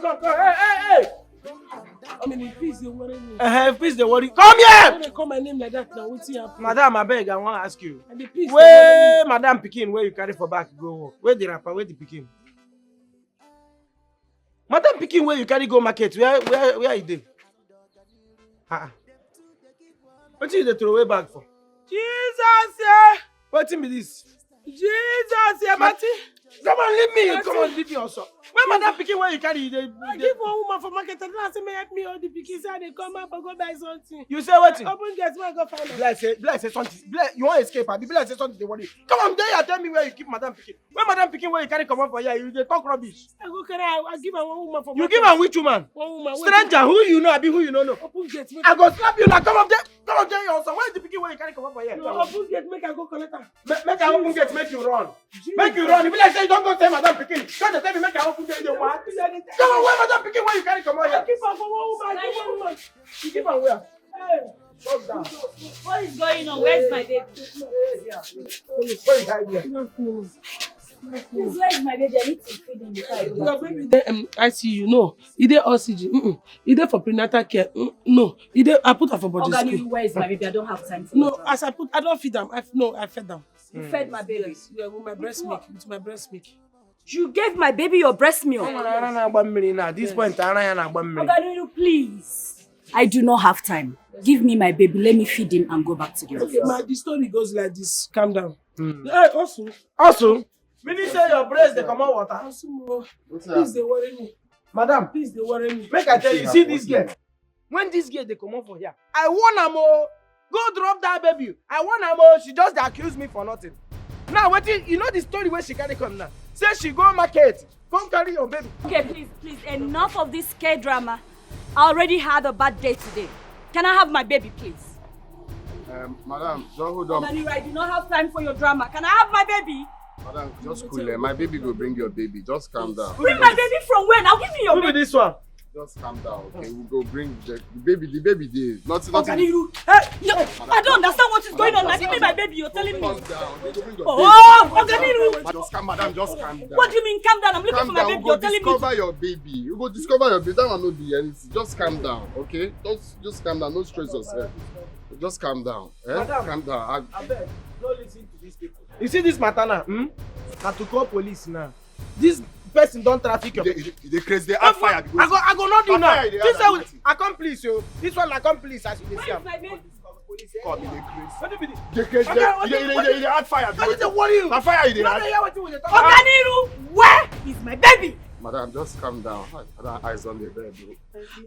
Come. Hey! I mean, please, they worry me. Please, they worry. Come here! When they call my name like that now, what's happening? Madam, I beg, I want to ask you. Please, Where Madam Pikin, where you carry for back, go work? Where the rapper, where the Pikin? Madam Pikin, where you carry go market? Where you did? What you dey throw away bag for? Jesus, yeah! What be this? Jesus, yeah, Marty! Come on, leave me! Come on, leave me also. Where Madam Pikin, where you carry? I give one woman for market and I say, may help me all the Pikin, say they come up and go buy something. You say what? Open gate, where I go find them. Bless say something. You want to escape, abi? Bless say something, they worry. Come on, there you tell me where you keep Madam Pikin. Where Madam Pikin, where you carry come up for here? You dey talk rubbish. I go carry, I give her one woman for market. You give her which woman? One woman. Stranger, who you know, abi who you don't know? Open gate. I go slap you now. Come up there you also. Where is the Pikin where you carry come up for here? No, open gate, make I go collect her. Make I open gate, make you run. Make you run. If like say you don't go tell Madam Pikin, don't tell me make I open gate. Come on, where Madam Pikin where you carry come up here? I keep her for one woman. You keep her where? Hey. Shut down. What is going on? Where's my baby? Where is hide here? Please, where is my baby? I need to feed him before I go. Your baby dey ICU, no. He dey oxygen. He dey for prenatal care. No. He dey. I put her for body school. Where is my baby? I don't have time for no, as I don't feed them. I fed them. You fed my baby? Yes, yeah, with my breast milk. With my breast milk. You gave my baby your breast milk? At this point, please. I do not have time. Give me my baby. Let me feed him and go back to the office. Okay, the story goes like this. Calm down. Hey, also. Meaning say your breast they come out water. Please, they worry me. Madam, please, they worry me. Make I tell you, see this girl. When this girl they come out for here, I want her more. Go drop that baby. I want her more. She just accused me for nothing. Now, you know the story where she carry come now. Say she go market. Come carry your baby. Okay, please. Enough of this scare drama. I already had a bad day today. Can I have my baby, please? Madam, don't hold on. I do not have time for your drama. Can I have my baby? Madam, just cool. My baby will bring your baby. Just calm down. Bring my baby from where? Now give me your baby. Who be this one? Just calm down, okay? We'll go bring the baby. The baby there. Nothing. I don't understand what is going on. Now give me my baby. You're telling me. Calm down. Just calm, madam. Just calm down. What do you mean calm down? I'm looking for my baby. You're telling me. Discover your baby. You go discover your baby. That will not be anything. Just calm down, okay? Just calm down. Don't stress yourself. Just calm down. Madam, calm down. I beg, don't listen to these people. You see this matter now? Now to call police now. This person don't traffic your baby. They crazy. They have fire. I go not do now. This one accomplice you. This one accomplice as you see. Call me the crazy. What do you mean? They crazy. They had fire. What did they worry you? The fire they had. Oganiru, where is my baby? Madam, just calm down. Madam, eyes on the bed, bro.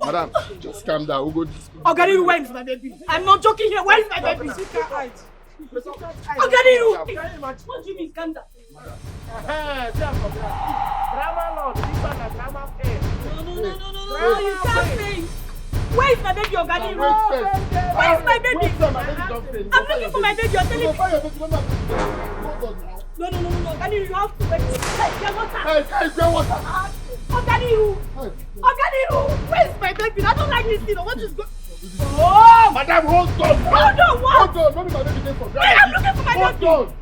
Madam, just calm down. We'll go. Oganiru, where is my baby? I'm not joking here. Where is my baby? Oganiru! What do you mean, calm down? Drama lord, this one is drama fair. No, you can't say. Where is my baby, Oganiru? Where is my baby? I'm looking for my baby. You're telling me. No, Oganiru, you have to wait. Get water. Oganiru, where is my baby? I don't like this thing. What is going on? Oh! Madam, hold on! Hold on, what? Hold on, my baby for Wait, I'm looking for my baby! Hold on!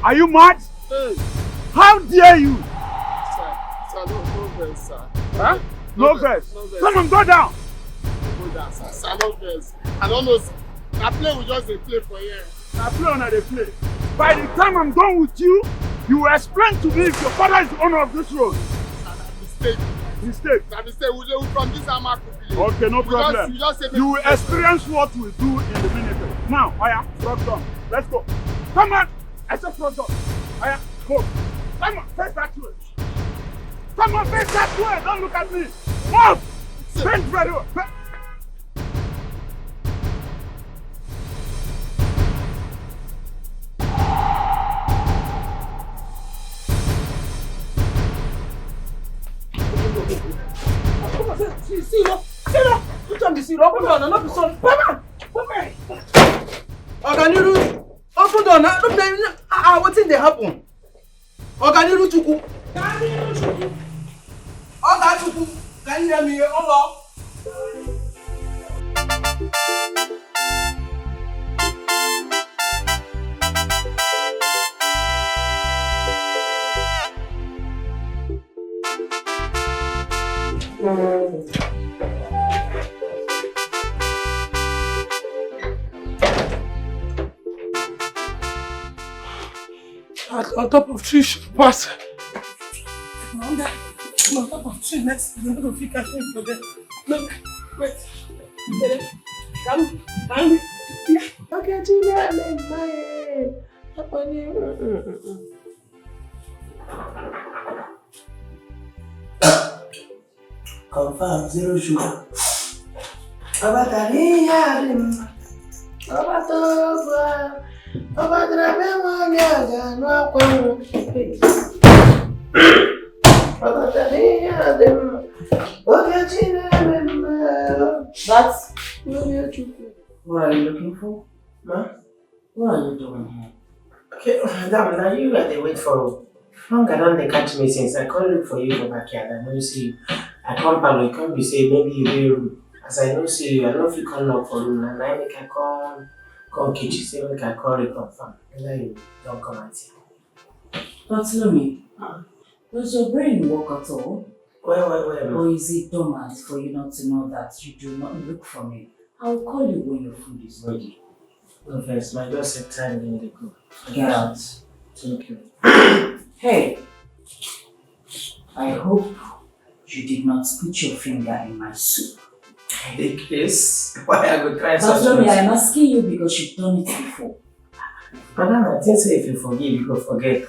Are you mad? Hey, How dare you? sir, no verse, sir. Huh? No verse. No verse. Come on, go down. Go down, sir. Sir, no verse. I don't know, sir. I play with just a play for here. I play on the play. By the time I'm done with you, you will explain to me if your father is the owner of this road. Mistake. Mistake. Mistake. We from this Amaku village. Okay, no problem. You will experience what we do in the minute. Now, Aya, front door. Let's go. Come on. I said front door. Aya, go. Come on, face that way. Come on, face that way. Don't look at me. Move. Bend very well. See, which one be see? Open door, not be son. Papa! Oganiru, open door now. Look there. What's in the happen? Oganiru Chuku. Oga Chuku. Can you hear me? Hello. On top of tree should pass. On top of tree next, you're not going to figure out for them. Look, wait. Come. Okay, Gina, I'm my Confirm, zero sugar. Obatariya rim. Obatoba. Obatrabe wanyaga no kwanu. Obatariya rim. Ogachina rim. That's what are you looking for? Ma? What are you doing here? Okay, madam, now you are the wait for longer than they catch me since I called look for you for backyard. I don't see you. I come back, you come, you say maybe you will room. As I don't see you, I don't know if you come up for room. And I make a call kitchen, say make a call reconfirm. And then you don't come and see. But Lomi, does your brain work at all? Well. Or is it dormant for you not to know that you do not look for me? I'll call you when your food is ready. No first, my girl said time in the group. Get out. Thank you. Hey, I hope you did not put your finger in my soup. Yes. Why I go try But Lomi, I'm asking you because you've done it before. Madam, I think say if you forgive, you go forget.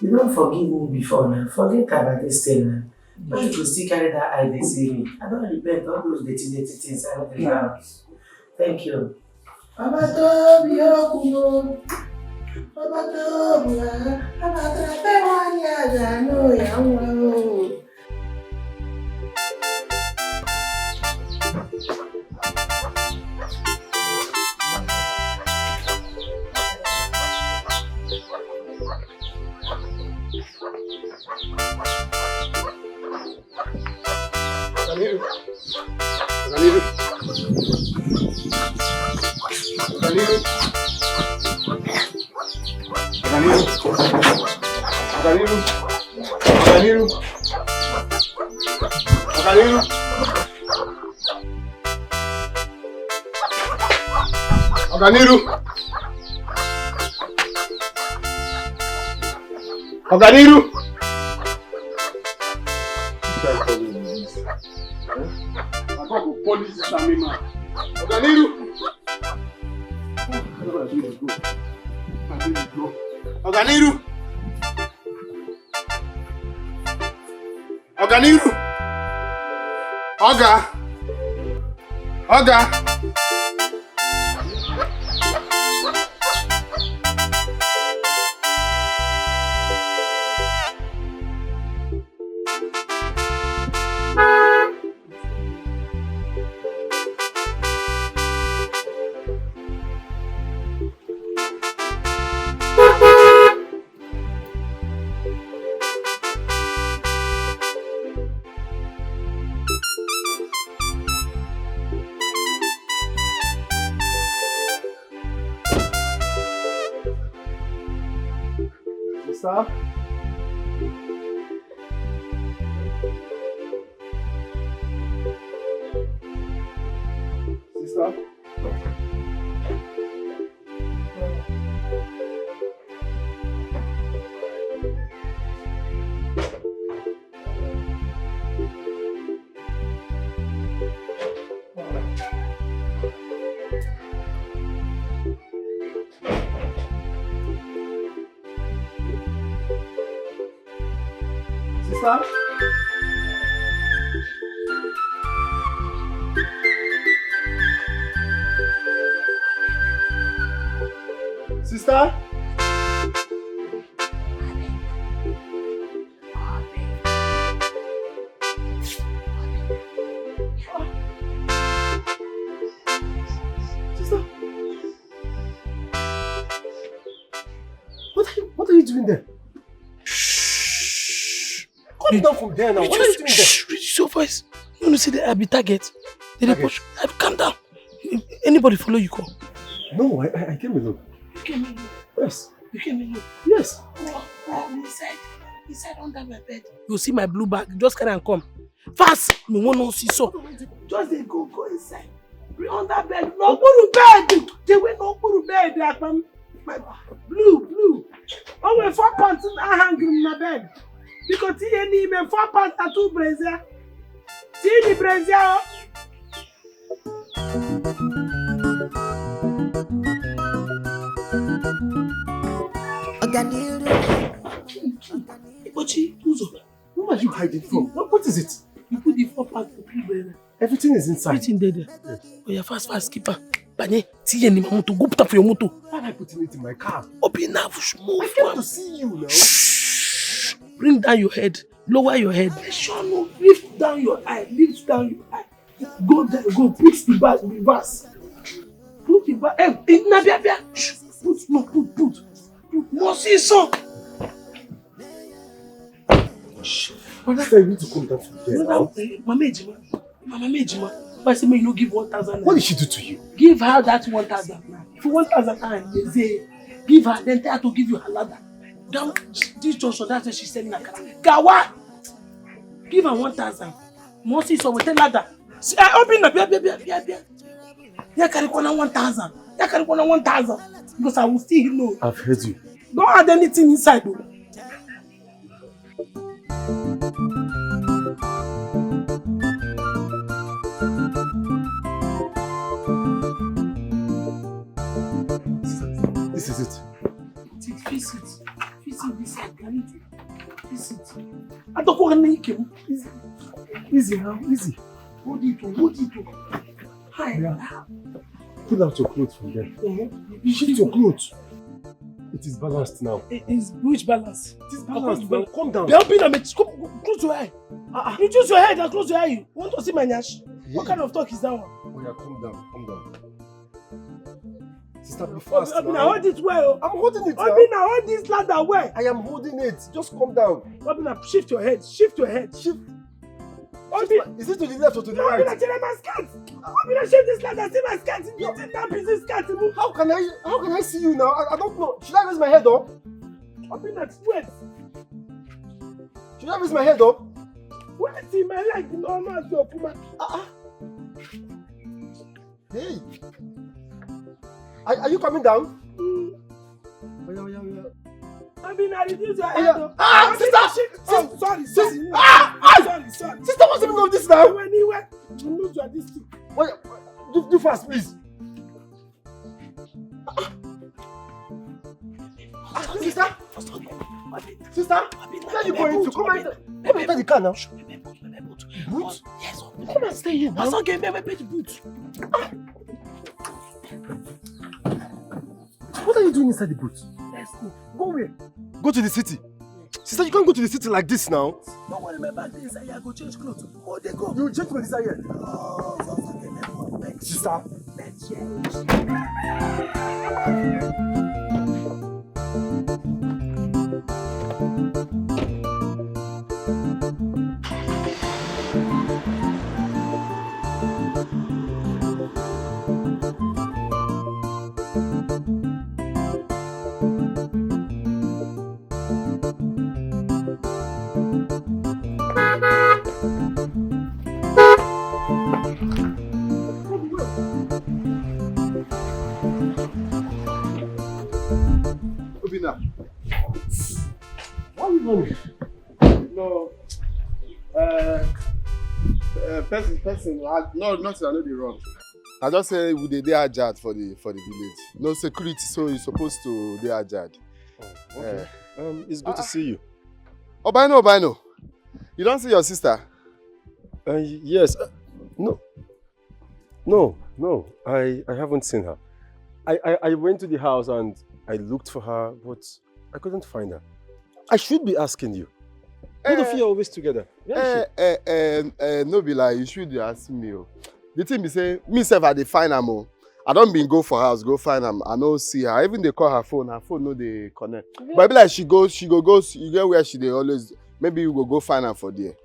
You don't forgive me before now. Forget about this thing now. But you could still carry that eye, they see me. I don't repent all those dirty things I don't know. Thank you. Oganiru! I got to police this army man. Oganiru! Oganiru! Oganiru! Oga! Sister? Sister? Sister? Sister? Sister? What are you doing there? Come down from there now. What are you doing there? Reduce your voice. You want to see the be target? Did they push? Calm down. Anybody follow you call? No, I came alone. You came alone. Yes. You came alone. Yes. I'm inside under my bed. You see my blue bag. Just carry and come. Fast. Me want to see so. Just they go inside. Be under bed. No go to bed. They will not go to bed. My blue. Oh, when 4 pants I hang in my bed. Because he ain't even 4 pants and 2 brazier. See the brazier. Who are you hiding from? What is it? You put the 4 pants to 3 brazier. Everything is inside. Everything there. Yeah. Oh, yeah, fast, skipper. Banye, see any moto. Go put up for your moto. Why am I putting it in my car? Open now, move. I came to see you now. Shh. Bring down your head. Lower your head. No. Lift down your eye. Go there. Go. Put the bag in reverse. Put the bag. Hey, Nabia. Put. More see so. Brother, you need to come down from there now. Mama Ejima. I say, may you give 1,000. What did she do to you? Give her that 1,000 now. For 1,000 they say, give her, then tell her to give you her ladder. Down this Joshua, that's why she's selling a car. Gawa! Give her 1,000. Mosi so we tell ladder. See, I open the bia. Ya carry 1,000. Ya carry 1,000. Because I will still know. I've heard you. Don't add anything inside though. This is it. Visit. I don't want to make him. Easy now, easy. Hold it. Hi. Yeah. Pull out your clothes from there. Shift your clothes. It is balanced now. It's which balance? It is balanced now. Calm down. Close your eye. You choose your head and close your eye. You want to see my nyash? What kind of talk is that one? Oh yeah, calm down. Sister, be fast now. Obina, hold it well. I'm holding it now. Obina, hold this ladder well. I am holding it. Just calm down. Obina, shift your head. Shift. Obina, is it to the left or to the right? Obina, check my skirt. Obina, shift this ladder. See my skirt. You see that piece of skirt. How can I see you now? I don't know. Should I raise my head up? Obina, wait. Should I raise my head up? Wait till my leg normal as your puma. Hey. Are you coming down? Yeah. Obina, reduce your head up. Sister! Sorry. Sorry. Sister, what's the meaning of this now? Anyway, you lose your this thing. Wait, do fast, please. Sister, where are you going to? Come enter the car now. Boot? Yes. Come and stay here now. I saw game me boot. What are you doing inside the boot? Let's go. Go where? Go to the city. Sister, you can't go to the city like this now. Don't worry, my bag inside here. Go change clothes. Oh, they go. You change clothes inside here. Sister. How you going? No. Person. No, nothing. I know the wrong. I just say we dey ajad for the village. No security, so you're supposed to dey ajad. Oh, okay. It's good to see you. Obino. You don't see your sister? Yes. No. I haven't seen her. I went to the house and I looked for her, but I couldn't find her. I should be asking you. Both of you are always together. No be like you should ask me. The thing be say, me sef I dey find am o. I don't been go for house, go find am. I no see her. Even they call her phone no dey connect. Yeah. But I be like she go, you get where she dey always. Maybe you go find her for there.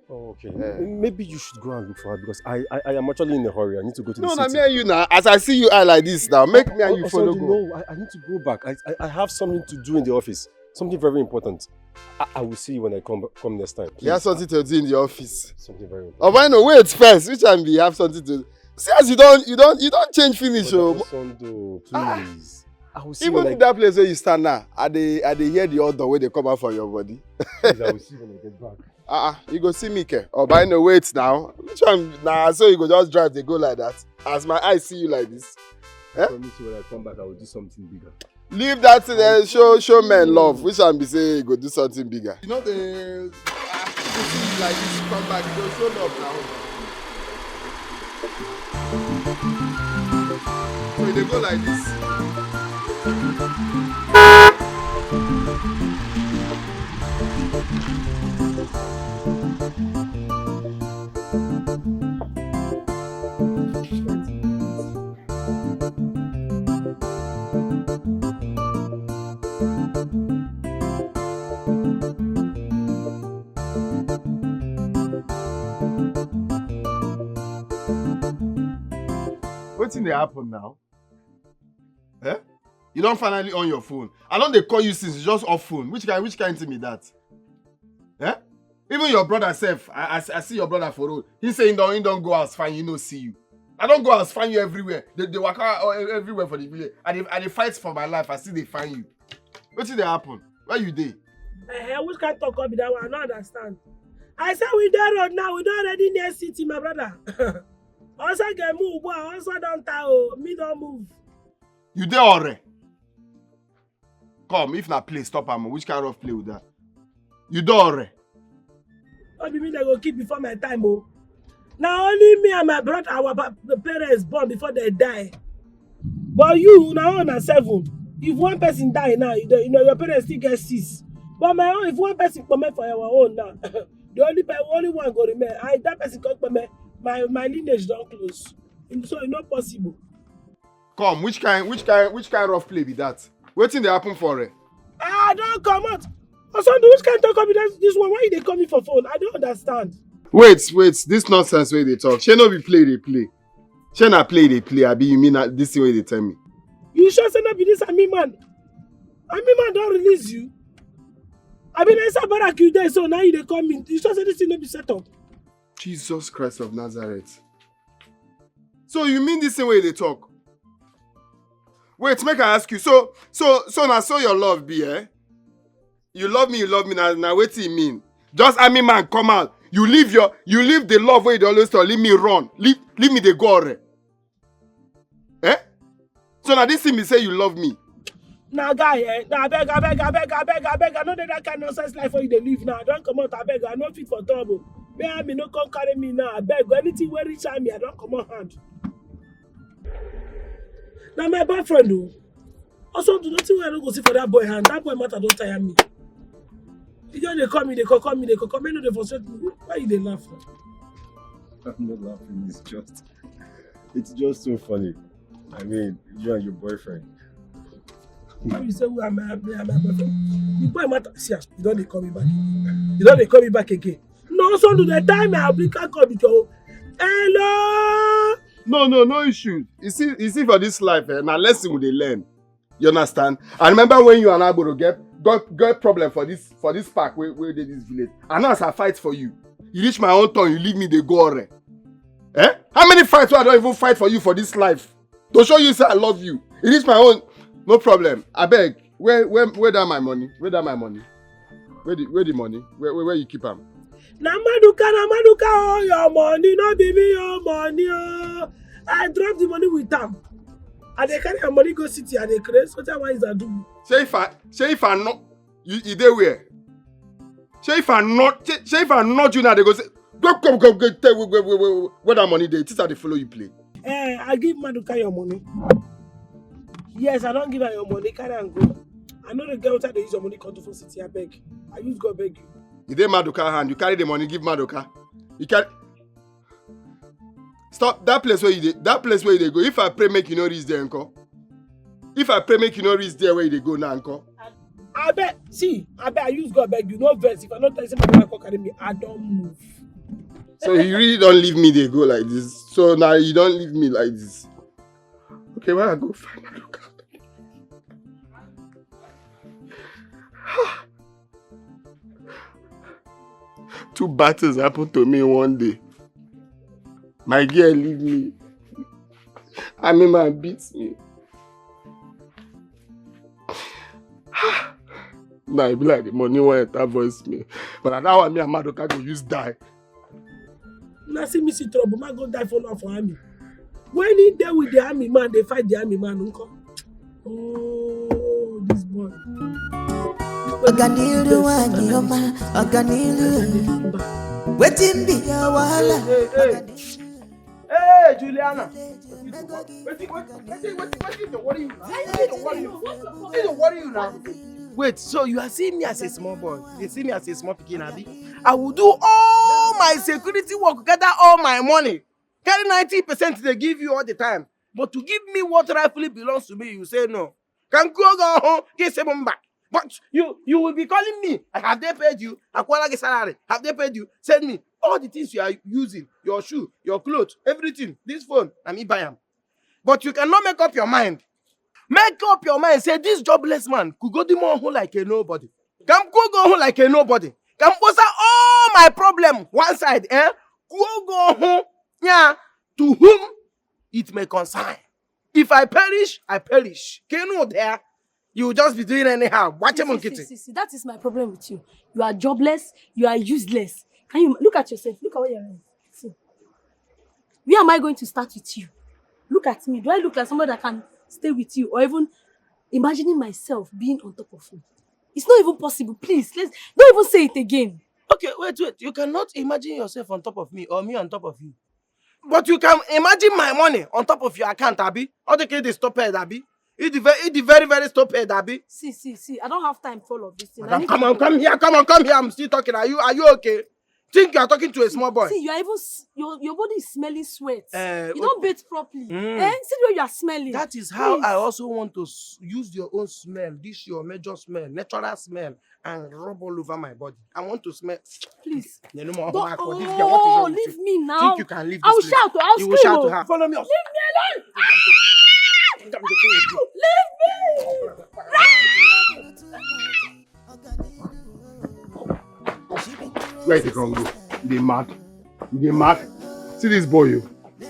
Oh, okay. Maybe you should go and look for her because I am actually in a hurry. I need to go to the city. No, me and you now. As I see you eye like this now, make me and you follow go. No, I need to go back. I have something to do in the office. Something very important. I will see you when I come next time. Please. You have something to do in the office. Something very important. Oh, why no? Wait first. Which time you have something to do? See as you don't change finish. Tonto, please. I will see even that place where you stand now, I dey hear the odor where they come out from your body. Please, I will see when I get back. You go see me, ke? Oh, by no wait now. Which one? Nah, so you go just drive, they go like that. As my eyes see you like this. I promise you when I come back, I will do something bigger. Leave that thing there, show men love. Which one be say you go do something bigger? You know the people see you like this, come back, you go show love now. So they go like this. Wetin dey happen now? You don't finally on your phone. I don't they call you since it's just off phone. Which kind thing be that? Even your brother self, I see your brother for road. He say he don't go out find you, no see you. I don't go out find you everywhere. They walk out everywhere for the village. And they fight for my life. I see they find you. Wetin dey happen? Where you dey? Which kind talk up be that one? I don't understand. I said we there road now. We don't already near city, my brother. Also get move, boy. Also don't tell me don't move. You there already? Come, if not play, stop am. Which kind of play with that? You there already? What do you mean they go keep before my time, oh? Now only me and my brother, the parents born before they die. But you, now on 7. If one person die now, you know your parents still get 6. But my own, if one person come for our own now, the only one go remain. That person come for me. My lineage don't close, so it's not possible. Come, which kind rough play be that? Wetin dey happen for it? Don't come out. Osundu, which kind talk be this one? Why they call me for phone? I don't understand. Wait, this nonsense way they talk. She no be play they play. She na play they play. Abi you mean this way they tell me? You sure say not be this Ami man? Ami man don't release you. I mean, I said barak you there, so now you they call me. You sure say this thing no be set up? Jesus Christ of Nazareth. So you mean this same way they talk? Wait, make I ask you. So now so your love be, eh? You love me now what do you mean? Just Ami man come out. You leave the love where you always tell, leave me run. Leave me the go already. Eh? So now this thing me say you love me. Now guy, I beg. I know that kind of nonsense life for you to live now. Don't come out, I beg. I no fit for trouble. May I no come carry me now. I beg. Anything where reach me, I don't come on hand. Now my boyfriend though. Also do nothing where I don't go see for that boy hand. That boy matter don't tire me. You know they call me. They know they frustrate me. Why you they laugh? I'm not laughing. It's just so funny. I mean, you and your boyfriend. You say who am I? My boyfriend. The boy matter. See, you don't they call me back. You don't they call me back again. No, so do the time I have call with your hello. No issue. You see for this life, now lesson we dey learn. You understand? I remember when you and I go to get problem for this park where they this village. And now as I fight for you, you reach my own turn, you leave me, they go already. How many fights I don't even fight for you for this life? To show you say I love you. It is my own. No problem. I beg. Where that my money? Where that my money? Where the money? Where you keep them? Na Maduka, oh, your money, no be me, your money. Oh. I drop the money with them. And they carry your money go city and they create. What is that do? Say if I not, you there where? Say if I not you now, they go say, go, where that money they? This are the follow you play. I give Maduka your money. Yes, I don't give her your money. Carry and go. I know the girl they use your money come to for city. I beg. I use God beg you. You dey Maduka hand, you carry the money, give Maduka. You carry. Stop that place where you dey. That place where you dey go. If I pray, make you no reach there, uncle. If I pray, make you no reach there where you dey go now, uncle. I bet. See, I bet I use God beg you. No verse. If I don't tell you my wife carry me, I don't move. So you really don't leave me they go like this. So now you don't leave me like this. Okay, where I go find Maduka? Two battles happened to me one day. My girl leave me. Man beats me. Now it be like the money won't enter voice me. But now one me and Maduka go use die. Now see me see trouble, man go die for now for army. When he there with the army man, they fight the army man, uncle. Oh, this boy. Organilu wanyoma, organilu. Wetin be your wahala? Hey, Juliana. Wait, so you are seeing me as a small boy? You see me as a small pikin, abi? I will do all my security work, gather all my money. Carry 90% they give you all the time. But to give me what rightfully belongs to me, you say no. Can go home, get some back. But you will be calling me. Have they paid you? Akwala salary. Have they paid you? Send me all the things you are using. Your shoe, your clothes, everything. This phone, and me buy them. But you cannot make up your mind. Make up your mind. Say this jobless man could go to home like a nobody. Come go home like a nobody. Come post all my problem one side. Go home. Yeah. To whom it may concern. If I perish, I perish. Can you know there? You will just be doing anyhow. Watch him on kitty. See, that is my problem with you. You are jobless. You are useless. Can you look at yourself? Look at where you are. See. Where am I going to start with you? Look at me. Do I look like somebody that can stay with you? Or even imagining myself being on top of you? It's not even possible. Please, don't even say it again. Okay, wait. You cannot imagine yourself on top of me or me on top of you. But you can imagine my money on top of your account, Abby. Or the kid is stupid, Abby. It's the very, very stupid, Abby. See. I don't have time for all of this thing. Madam, come here. I'm still talking. Are you okay? Think you are talking to a small boy. See, you are even your body is smelling sweat. You don't bathe properly. See the way you are smelling. That is how I also want to use your own smell, this your major smell, natural smell, and rub all over my body. I want to smell. Please. You know, Leave me now. Think you can leave I will this shout. I'll You scream. will shout to her. Follow me. Leave me alone. Where is the Congo? They mad. See this boy, you.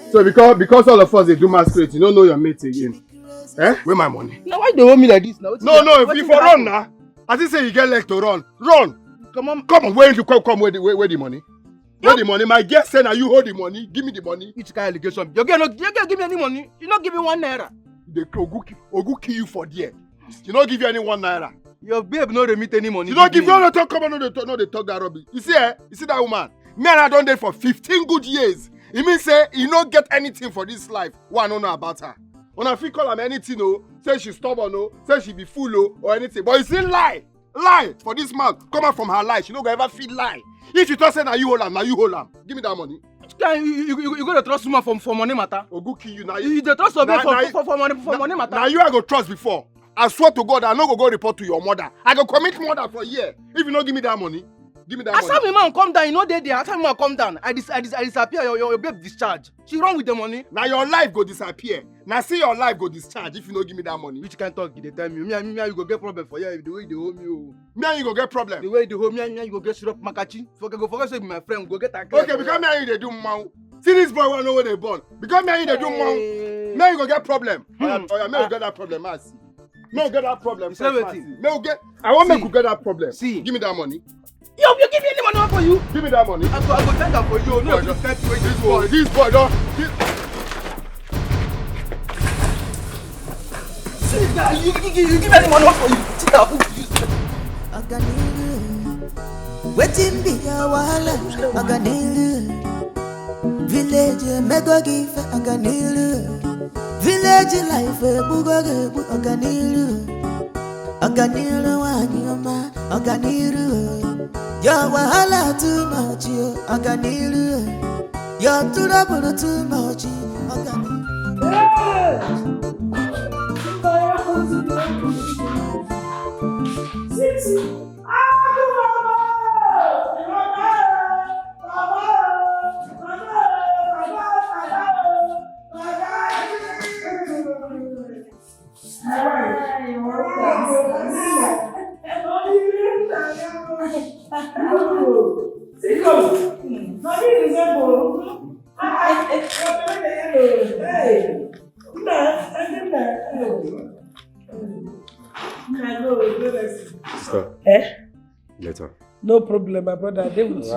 So because all of us they do masquerade, you don't know your mate again. Where my money? Now why they want me like this now? No, if you for run now. As you say you get leg to run. Come on. Where you come? Where the money? Where the money? My guest said, "Are you hold the money? Give me the money." Which kind of allegation? You can't give me any money. You not give me 1 naira. They Ogu kill you for there. You not give you any 1 naira. Your babe no remit any money. You don't give you no talk. Come on, no they talk that rubbish. You see that woman? Me and I done there for 15 good years. It means say you not get anything for this life. What I don't know about her. When I feel call her anything, say she stubborn, say she be fool, or anything. But you see lie for this man. Come out from her lie. She no go ever feel lie. If you trust her, now you hold her. Give me that money. You go to trust woman for money matter. Ogu kill you now. You the trust of me for money matter. Now you I go trust before. I swear to God, I no go report to your mother. I go commit murder for a year. If you don't give me that money, give me that money. As time man come down, you know they there. As time man come down, I disappear. Your babe discharge. She run with the money. Now your life go disappear. Now see your life go discharge if you don't give me that money. Which kind talk they tell me? Me and you go get problem for you the way they hold me. Me and you go get problem. The way they hold me and you go get syrup makachi. Forget say my friend go get a. Okay, because me and you they do mau. See this boy wanna know where they born. Because me and you they do mau. Me and you go get problem. Oh yeah, me you get that problem. I see. May we get that problem. You say wetin? May we get. I want See. make we get that problem. See. Give me that money. Yo, you give me any money for you? Give me that money. I go take am for you. No, Boy, you get where This boy, don't. See, guy, you give me any money for you. Sit down. Wetin be your wahala? Aganilu. Village mego give Aganilu. Village life bugo Aganilu. Aganilu wanyoma Aganilu. Your wahala too much, you Aganilu. Your trouble too much, Aganilu. Sister, Eh? later. No problem, my brother. They will see.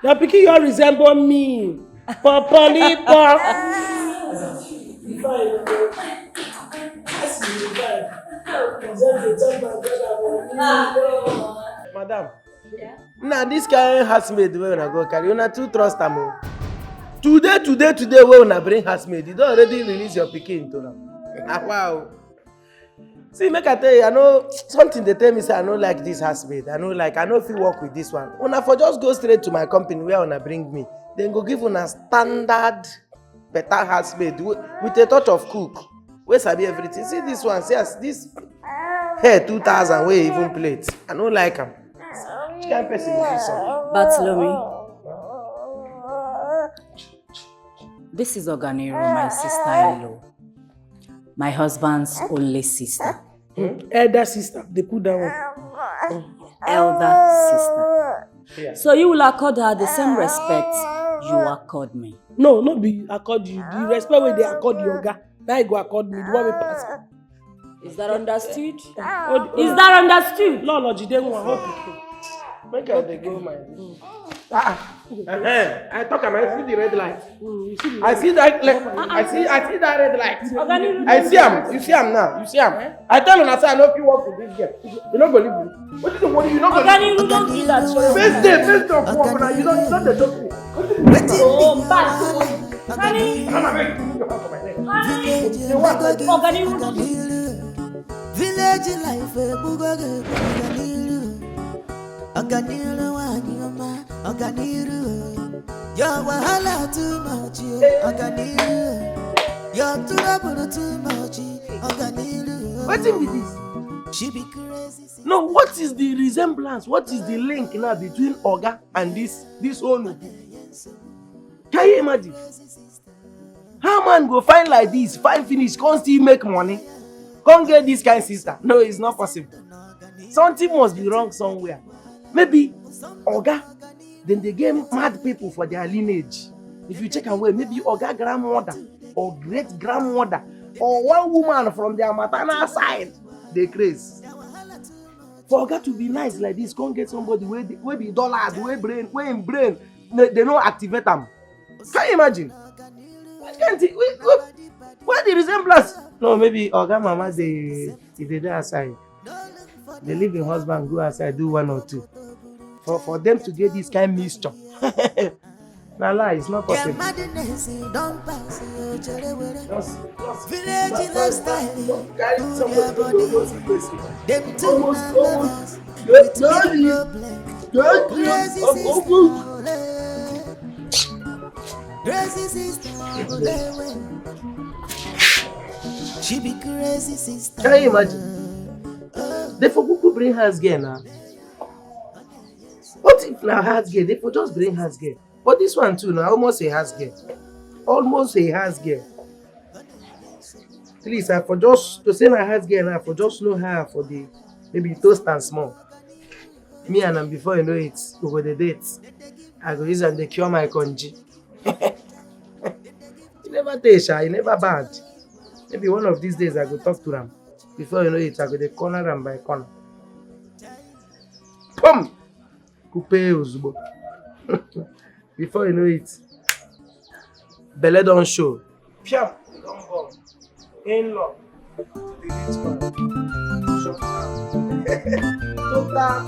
You're picking your resemble me. Papa Lipa. Madam. Now this guy housemaid wey una go carry, una too trust am o. Today wey una bring housemaid, you don already release your pikin to am. Wow. See, make I tell you, I know something they tell me say I no like this housemaid. I no fit work with this one. Una for just go straight to my company where una bring me. Then go give una standard better housemaid with a touch of cook. Wey sabi everything. See this one, see as this hair 2000 wey even plate. I no like am. Which kind person is this one? Bartholomew, this is Oganiru, my sister-in-law. My husband's only sister. Elder sister, they put that one. Elder sister. Yeah. So you will accord her the same respect you accord me. No, not be accord you. The respect where they accord your guy. Now you go accord me. The one we pass. Is that understood? Is Is that understood? No, Jide won't help you. Make I dey go my. I talk am. I see the red light. I see that. I see that red light. I see am. You see am now. You see am. I tell una say I no fit work with this girl. You no believe me. What is the worry? You no believe me. Oganiru, don't do that. First day of work now. You don't dey joke me. Oh, bad. Mama, make you move your hand for my neck. Village life bugo Aganiru wanyoma Aganiru. Your wahala too much, you Aganiru. Your trouble too much, Aganiru. Wetin be this? She be crazy. No, what is the resemblance? What is the link now between Oga and this Onu? Can you imagine? How man go find like this, find finish, can't still make money? Can't get this kind of sister? No, it's not possible. Something must be wrong somewhere. Maybe Oga, then they get mad people for their lineage. If you check away, maybe Oga grandmother or great grandmother or one woman from their maternal side, they craze. For Oga to be nice like this, can't get somebody where be dollars, where in brain, they don't activate them. Can you imagine? Where the resemblance? No, maybe Oga mama they do outside. They leave the husband, go outside, do one or two. For them to get this kind of mixture. Nah, lie, it's not possible. Village lifestyle. Carry somebody to go see places. Them two Almost. Crazy sister, she be crazy sister. Can you imagine? They for people bring house girl now. What if now house girl? They for just bring house girl. But this one too now, almost a house girl. Almost a house girl. Please, I for just to say my house girl now, for just know her for the maybe toast and small. Me and them before you know it, over the dates. I go use and they cure my congee. You never tell Sha, you never bad. Maybe one of these days I go talk to them. Before you know it, I go the corner and by corner. Boom! Coupe Ozbo. Before you know it, Belle don't show. Piap! Don't go. In law. Total.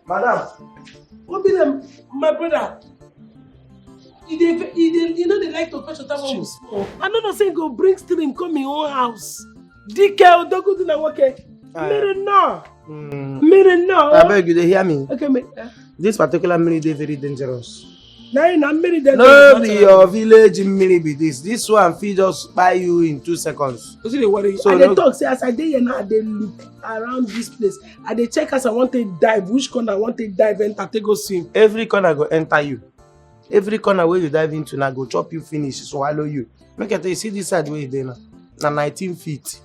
Madam, what be them, my brother? You know they like to fetch water from small. I don't know say go bring stream come in own house. Dikeh odogu do na work. Mere no. I beg you, they hear me. Okay, this particular mini is very dangerous. No, be your village mini be this. This one fit just buy you in 2 seconds. So I dey talk say as I dey here now, I dey look around this place. I dey check as I want to dive. Which corner I want to dive enter take go swim. Every corner go enter you. Every corner where you dive into now go chop you finish, swallow you. Make I tell you, see this side where you dey now. Na 19 feet.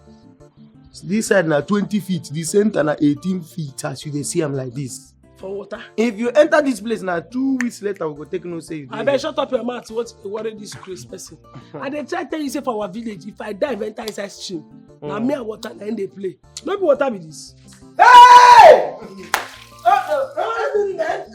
This side na 20 feet. The center na 18 feet. As you dey see am like this. For water. If you enter this place now, 2 weeks later, we go take no say you. I better shut up your mouth. What worry this crazy person? I dey try tell you say for our village, if I dive enter inside stream, now me and water na they play. No be water be this. Hey!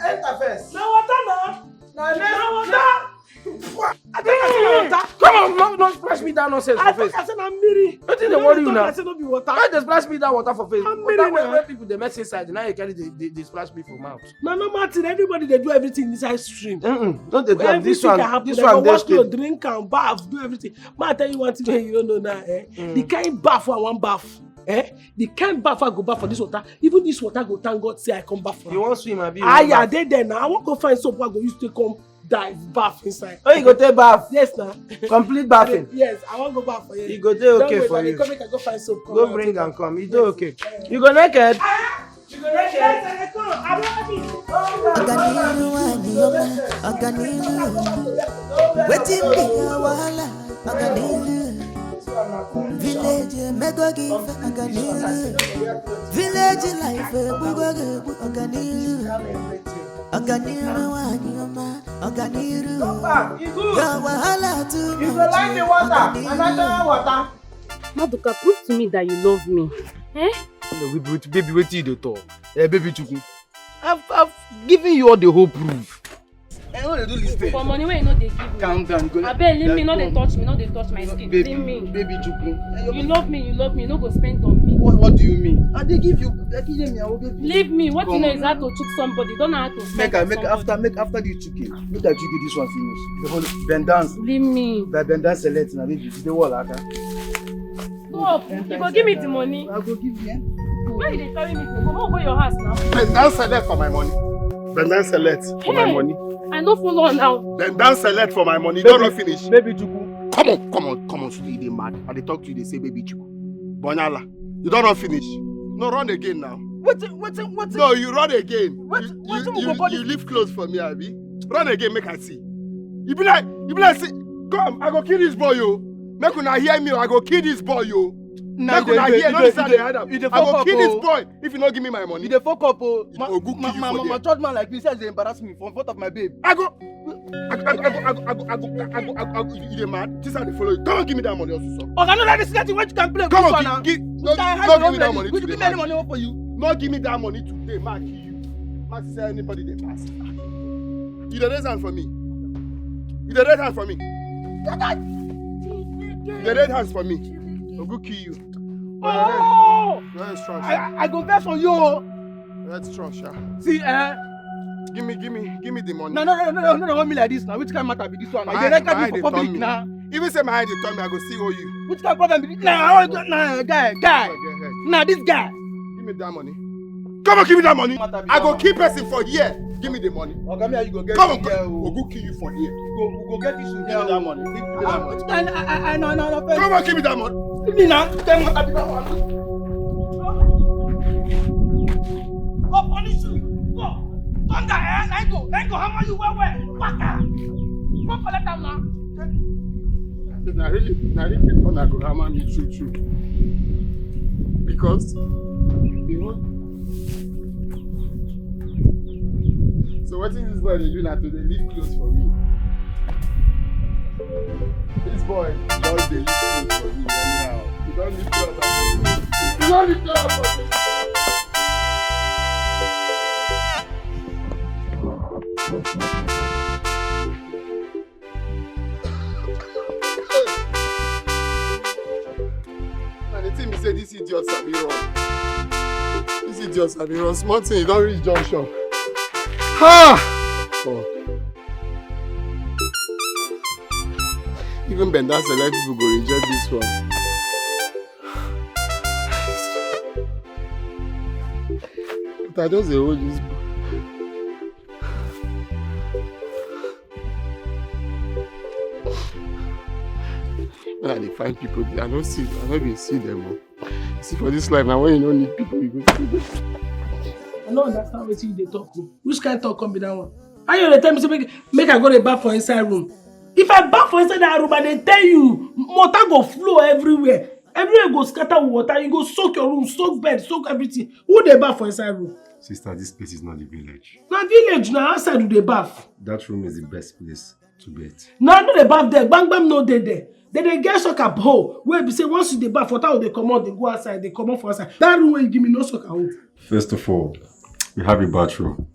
Enter first. Now water now. Now water. I think I said water. Come on, don't splash me down nonsense for face. I said I'm Miri. What did they worry you now? I said no be water. Why they splash me down water for face? I'm Water Miri where people they mess inside. Now you carry they splash me for mouth. No, Martin. Everybody they do everything inside stream. Don't they do this one? This they one wash your drink and bath, do everything. Man, I tell you one thing you don't know now. The kind bath for one bath. The kind bath I go bath for this water. Even this water go thank God say I come bath for. You want swim, abi? I dey there now. I want go find soap. I go use to come dive bath inside. Oh, you go take bath? Yes, now. Complete bathing? Yes, I want go bath for you. You go take okay for you. Come make I go find soap. Go bring and come. You do okay. You go naked? You go naked? Yes, I Village mego give village life You go like the water, another water. Maduka, prove to me that you love me. Baby, wait till you talk. Baby Chuku, I've given you all the whole proof. I know they do this thing. For money where you know they give me. Calm down. Abeg, leave me, no dey touch me, no dey touch my skin. Baby, Leave me. baby Juku. You love me, you no go spend on me. What do you mean? They give you, they give me, I will give you. Leave me. What you know is how to chook somebody. Don't know how to spend on somebody. Make after the chuki. Make that chuki this one finish. The whole bend dance. Leave me. Bend dance select na baby. The wall aka. Stop. You go give me the money. I go give you. Where you dey carry me to? Come on, go your house now. Bend down select for my money. Bend down select for my money. I no follow now. Bend down select for my money. Don't run finish. Baby Juku. Come on, you dey mad. I dey talk to you, they say baby Juku. Bonala. You don't run finish. No, run again now. What? No, you run again. You leave clothes for me, Abi. Run again, make I see. You be like, say, come, I go kill this boy, yo. Make una hear me, I go kill this boy, yo. Make una hear, no listen, I go kill this boy if you don't give me my money. You dey fuck up, oh. My church man like this says they embarrass me in front of my babe. I go, you dey mad? This how they follow you. Come on, give me that money also, sir. Oh, I know that this is the way you can play. Come on, no, give me that money Would you today. give me any money for you? No, give me that money today, man, kill you. Man, say anybody they pass. You the raise hand for me. You the raise hand for me. The red hands for me. I'll go kill you. Oh! Very strong, I go vex for you. That's strong, sha. See, Give me the money. No, want me like this now. Which kind of matter be this one? I dey record you for public now. Even say my hand they turn me, I go see all you. Which kind of problem be this? Nah, guy. Nah, this guy. Give me that money. Come on, give me that money. I go keep person for here. Give me the money. Okay, you go get. Come on, we'll go kill you for here. We go get this. Give me that money. Give me that money. Which kind? I no. Come on, give me that money. Give me now. Then what be that one? Go punish you. Go. Thunder, I go. Hammer you well. Waka. Go collect them now. Na really gonna go hammer me true. Because the one. So what is this boy they do now to they leave clothes for me? This boy does they leave clothes for me anyhow. He don't leave clothes for me. He don't leave clothes for me. And the thing is say these idiots are be wrong. These idiots are be wrong. Small thing, you don't reach junction. Oh. Even Benda select people go reject this one. But I just hold this book. When I find people, I don't see them. See for this life now when you don't need people, you go see them. I don't understand what you dey talk. Which kind of talk come be that one? How you dey tell me say make I go dey bath for inside room? If I bath for inside that room, I dey tell you, water go flow everywhere. Everywhere go scatter with water. You go soak your room, soak bed, soak everything. Who dey bath for inside room? Sister, this place is not the village. Na village na outside do dey bath. That room is the best place to bathe. No, I no dey bath there. Bang no dey there. They get soak up hole. Where be say once you dey bath, water they come out, they go outside, they come out for outside. That room where you give me no soak hole. First of all, we have a bathroom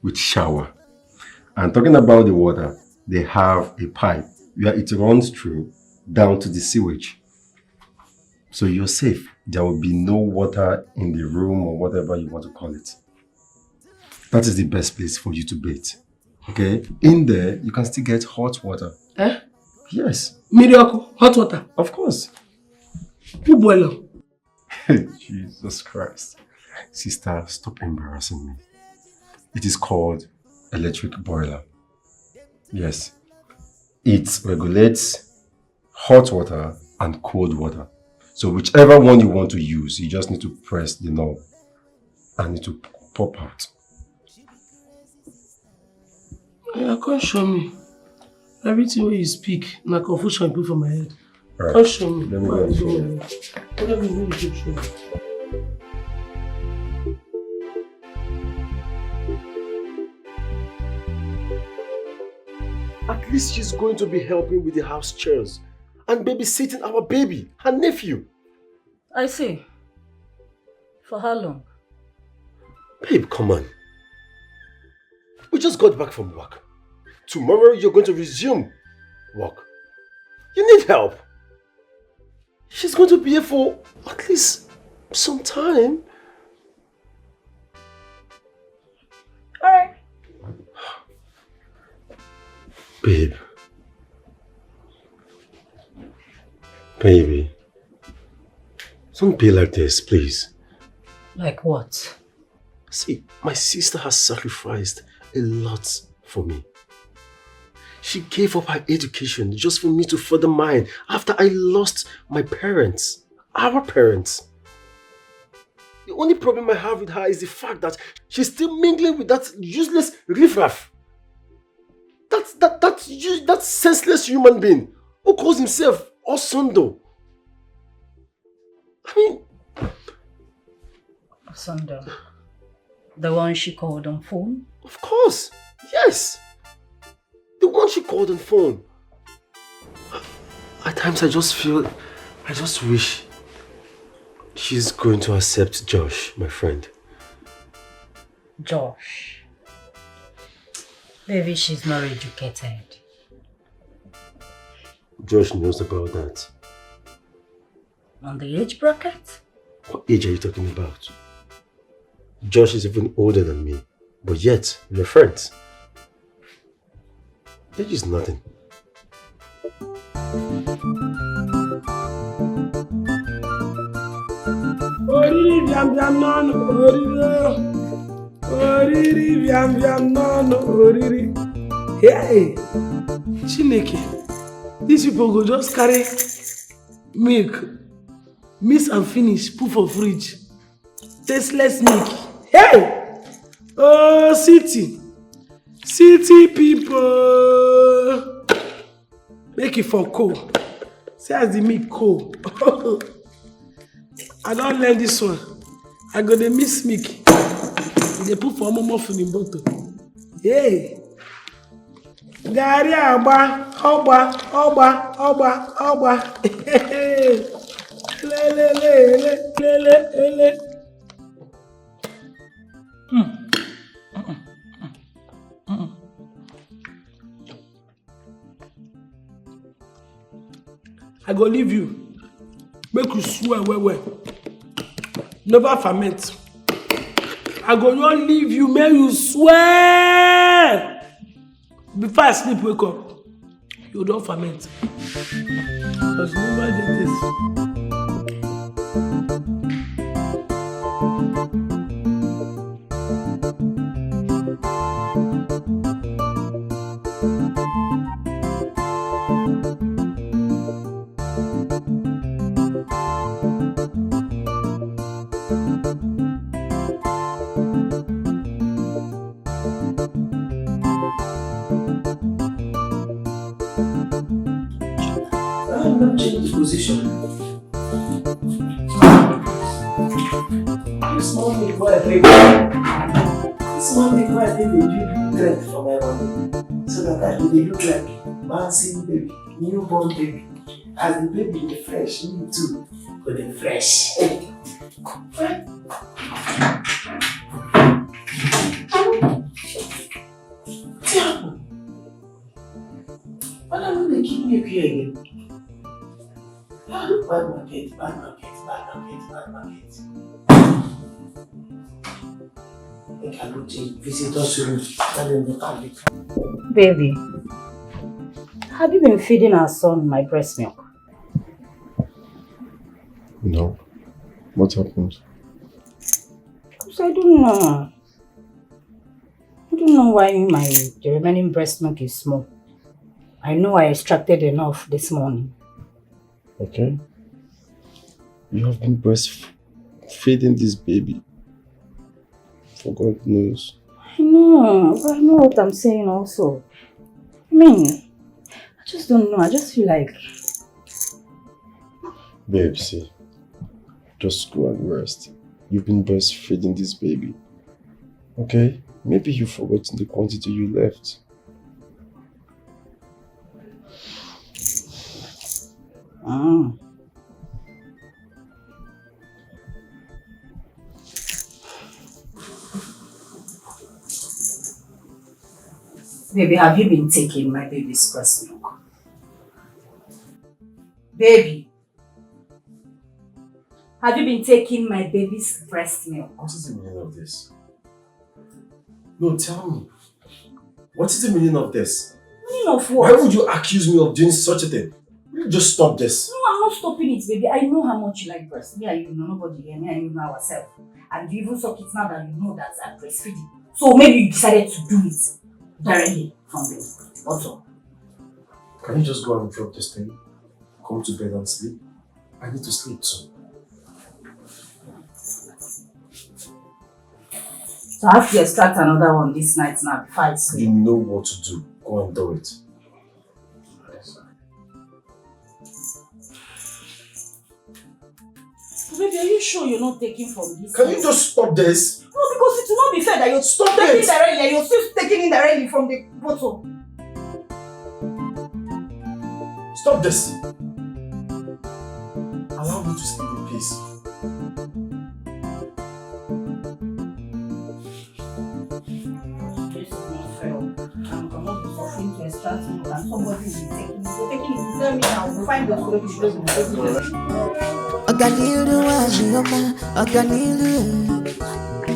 with shower. And talking about the water, they have a pipe where it runs through down to the sewage. So you're safe. There will be no water in the room or whatever you want to call it. That is the best place for you to bathe. Okay? In there, you can still get hot water. Eh? Yes. Miracle, hot water. Of course. Who boil am? Jesus Christ. Sister, stop embarrassing me. It is called electric boiler. Yes. It regulates hot water and cold water. So whichever one you want to use, you just need to press the knob and it will pop out. Yeah, come show me. Everything where you speak, na confusion put for my head. Right. Come show me. Let me go and show you. Let me know you show me. At least she's going to be helping with the house chores and babysitting our baby, her nephew. I see. For how long? Babe, come on. We just got back from work. Tomorrow you're going to resume work. You need help. She's going to be here for at least some time. Alright. Babe. Baby. Don't be like this, please. Like what? See, my sister has sacrificed a lot for me. She gave up her education just for me to further mine after I lost my parents. Our parents. The only problem I have with her is the fact that she's still mingling with that useless riffraff. That senseless human being who calls himself Osondo. I mean... Osondo? The one she called on phone? Of course, yes. The one she called on phone. At times I just wish she's going to accept Josh, my friend. Josh. Maybe she's not educated. Josh knows about that. On the age bracket? What age are you talking about? Josh is even older than me, but yet we're friends. Age is nothing. Hey, Chineke, these people go just carry milk, mix and finish, put for fridge. Tasteless milk. Hey! Oh, city people. Make it for cold. See as the milk cold. I don't learn this one. I go the mix milk. They put for more food in bottle. Hey! Gari agba, ọgba. Lele. I go leave you. Make you swear well. Never ferment. I go not leave you, make you swear. Before I sleep, wake up. You don't ferment. Because never get this. Position. This morning before I take the drink from my body, so that I will look like bouncing baby, newborn baby. As the baby is fresh, me too, but the fresh. Why don't they keep me up here again? Bad market. I can go to visitors room. Baby, have you been feeding our son my breast milk? No. What happened? Because I don't know. I don't know why the remaining breast milk is small. I know I extracted enough this morning. Okay. You have been breastfeeding this baby for God knows. I know, but I know what I'm saying also. I mean, I just don't know. I just feel like... Babe, see. Just go and rest. You've been breastfeeding this baby. Okay? Maybe you've forgotten the quantity you left. Baby, have you been taking my baby's breast milk? Baby, have you been taking my baby's breast milk? What is the meaning of this? No, tell me. What is the meaning of this? Meaning of what? Why would you accuse me of doing such a thing? Will you just stop this? No, I'm not stopping it, baby. I know how much you like breast. Me and you know, nobody here. Me and you know ourselves. And you even suck it now that you know that I'm breastfeeding. So maybe you decided to do it directly from the bottle. Can you just go and drop this thing? Come to bed and sleep? I need to sleep too. So I have to extract another one this night now before I sleep. You know what to do. Go and do it. Baby, are you sure you're not taking from this? Can you just stop this? No, because it will not be fair that you're taking directly and you're still taking indirectly from the bottle. Stop this. Allow me to sleep in peace. This is not fair. I'm not suffering to extract milk and somebody will be taking it. So taking it, you tell me now, we'll find the solution. Oganiru Wajiyoma, Oganiru.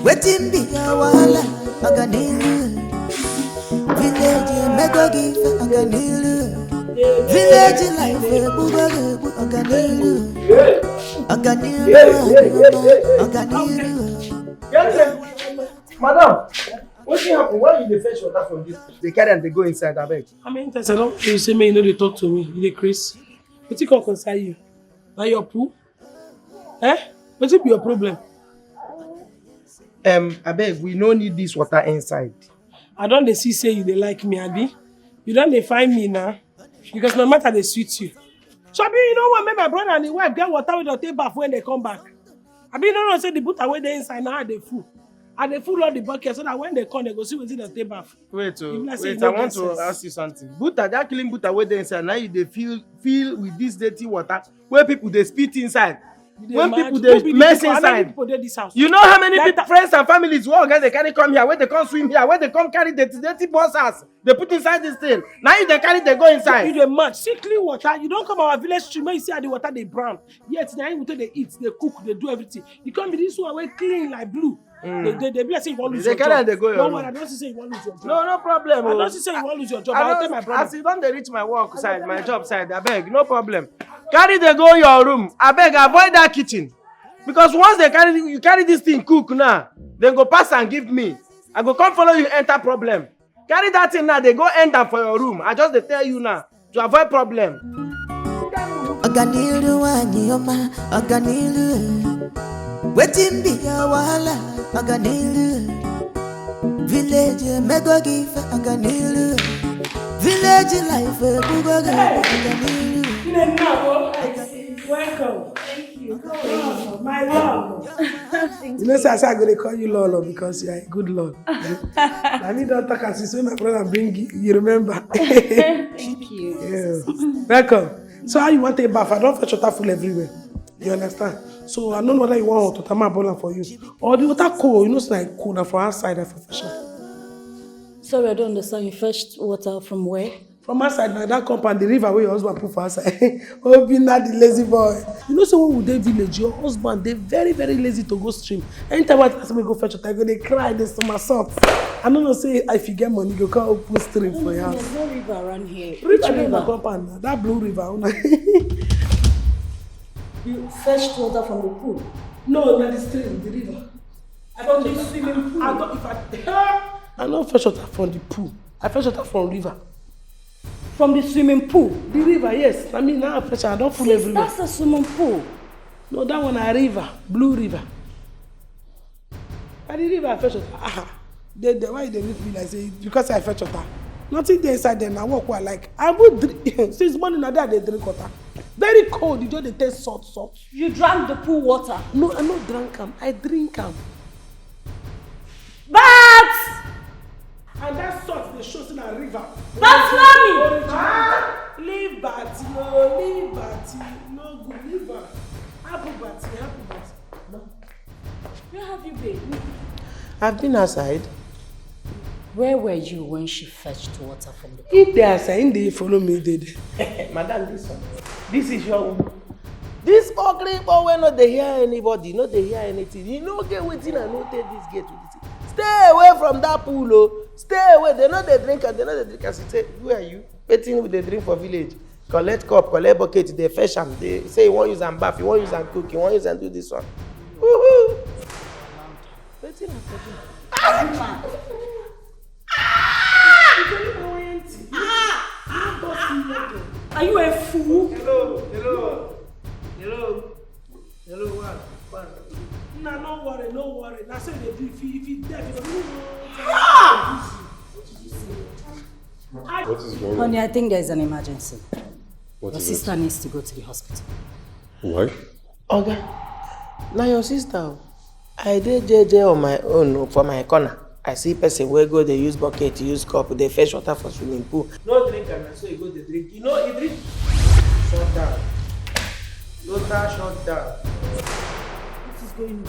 Waiting be your wala, Oganiru. Village, Mego give, Oganiru. Village life, Bugagu, Oganiru. Oganiru, Oganiru. Madam, what happened? Why you fetch water from this? They carry and they go inside, I beg. I mean, I don't you say me, you know they talk to me. You dey Chris. What you can concern you? Now your poo? Eh? What's be your problem? I beg, we no need this water inside. I don't dey see say you dey like me, Abi. You don't dey find me now. Because no matter they sweet you. So Abi, you know what? Make my brother and the wife get water with the take bath when they come back. Abi, you know say the put away the inside now they full. And they full all the bucket so that when they come, they go see what's in the take bath. Wait, I want to ask you something. Butter, that clean butter way there inside, now you they feel with this dirty water where people they spit inside. When people they mess inside. You know how many people, friends and families work and they carry come here, where they come swim here, where they come carry dirty boxers. They put inside this thing. Now you they carry, they go inside. You dey match. See clean water. You don't come our village stream where you see how the water they brown. Yet now you they eat, they cook, they do everything. You come with this one where clean like blue. They be like say you want lose your job. They go No, I don't say you want lose your job. No problem. I don't say you want lose your job. I'll tell my brother. As you don't reach my work side, my job side, I beg, no problem. Carry they go your room. I beg, avoid that kitchen. Because once you carry this thing cook now, then go pass and give me. I go come follow you enter problem. Carry that thing now, they go enter for your room. I just they tell you now to avoid problem. Oganiru Wajiyoma, Oganiru. Waiting be your wala, Oganiru. Village, Mego give, Oganiru. Village life, Bugagu, Oganiru. Welcome. Thank you. Oh, my love. You know, say I'm going to call you Lolo because you're a good Lord. I need to talk as you say my brother bring you remember. Thank you. Yeah. Welcome. So how you want a bath? I don't fetch water full everywhere. You understand? So I don't know whether you want to tama bola for you. Or the water cold, you know, it's like cold and from outside and from fashion. Sorry, I don't understand. You fetched water from where? From outside, now that compound, the river where your husband put for outside. Oh, be not the lazy boy. You know, so when we dey village, your husband, they very, very lazy to go stream. Anytime I ask me go fetch water, they cry, they somersault. I don't know, say if you get money, you go open stream for your house. There's no river around here. River in the compound, that blue river. You fetched water from the pool? No, not the stream, the river. I don't do swimming pool. I don't fetch water from the pool. I fetch water from river. From the swimming pool? The river, yes. I mean, now I fetch, I don't fool everywhere. That's a swimming pool. No, that one a river, blue river. At the river I fetch water. Why they look me like say because I fetch water? Nothing there inside them. I walk what like I would drink. Since morning now they drink water. Very cold. You just they taste salt. You drank the pool water? No, I not drink them. I drink them. But and that salt they show in a river. That's mommy. Leave Batty, no, leave Batty, no good, leave her. Apple Batty. No. Where have you been? I've been outside. Where were you when she fetched water from the If they are saying they follow me, they. Madam, this one. This is your own. This ugly boy will not hear anybody, not they hear anything. You know get waiting and not take this gate with it. Stay away from that pool, oh. Stay away. They know they drink and they know they drink. As you say, who are you? Waiting with the drink for village. Collect cup, collect bucket, they fetch them. They say you want use and bath, you want use and cook, you want use and do this one. Woohoo! Waiting and cooking. Are you a fool? Hello. What? Nah, no worry. Now say they do if he dead, What is going on? Honey, I think there's an emergency. What Your is sister needs to go to the hospital. Why? Okay. Now your sister, I did JJ on my own for my corner. I see person where go they use bucket, use cup, they fetch water for swimming pool. No drink and so you go they drink. You know you drink. Shut down. Shut down. What is going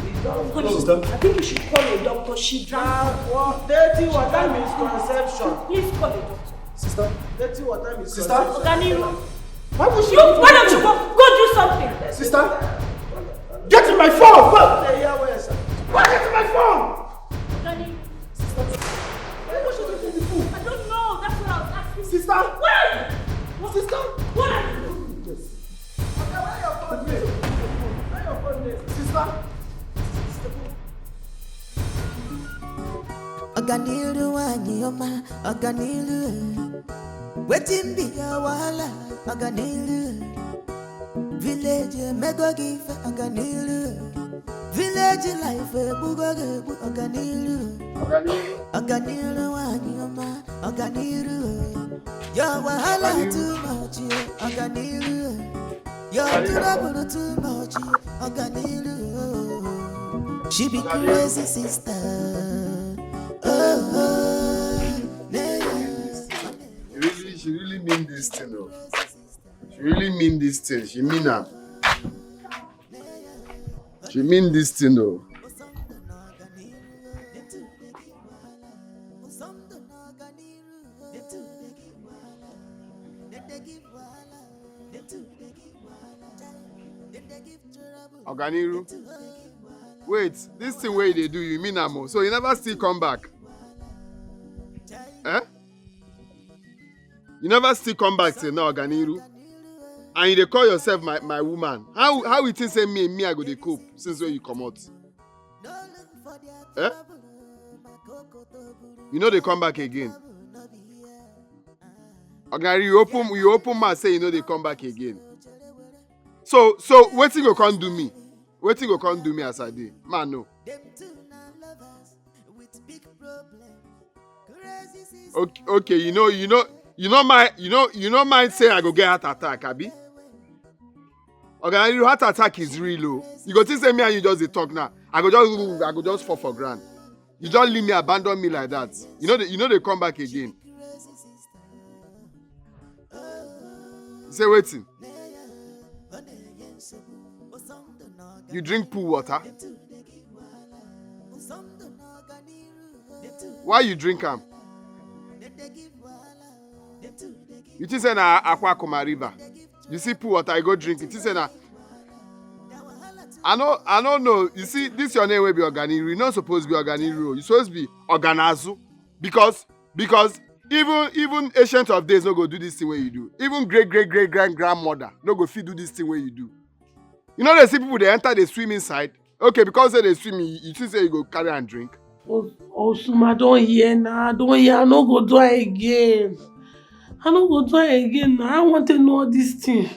on? Sister? I think you should call a doctor. She drank. Dirty water means conception. Please call a doctor. Sister? Dirty water means Sister? conception. Organiru. Why would she? Why don't you go do something? Sister? Get in my phone! Go! Yeah, where is it? What? Get in my phone! Organiru. Why was she getting the food? I don't know. That's what I was asking. Sister? What are you? Sister? What are you? Okay, where your phone is? Where your phone is? Sister? Organiru wanyoma, organiru. Wetin be your wahala, organiru. Village mego give organiru. Village life bugoge organiru. Organiru wanyoma, organiru. Your wahala too much, organiru. Your trouble too much, organiru. She be crazy sister. She really mean this thing, though. She really mean this thing. She mean her. She mean this thing, though. Organiru. Wait, this thing where they do, you mean Amo? So you never still come back? Eh? You never still come back till now, Organiru? And you dey call yourself my woman. How it is say me I go dey cope since when you come out? Eh? You know they come back again. Organiru, you open mouth say you know they come back again. So wetin go come do me? Wetin go come do me as I dey? Man no. Okay, you know mind say I go get heart attack, abi? Okay, heart attack is real, oh. You go think say me and you just dey talk now. I go just fall for ground. You just leave me, abandon me like that. You know they come back again. Say wetin? You drink pool water? Why you drink am? You think say na Aqua Kuma River? You see pool water, you go drink. You think say na? I don't know. You see, this your name will be Organiru. You're not supposed to be Organiru. You're supposed to be Organazu. Because even ancient of days no go do this thing where you do. Even great grandmother no go fit do this thing where you do. You know they see people they enter, they swim inside. Okay, because they swim, you think say you go carry and drink. Oh, Suma, don't hear now. Don't hear. I no go do it again. I no go do it again now. I want to know this thing.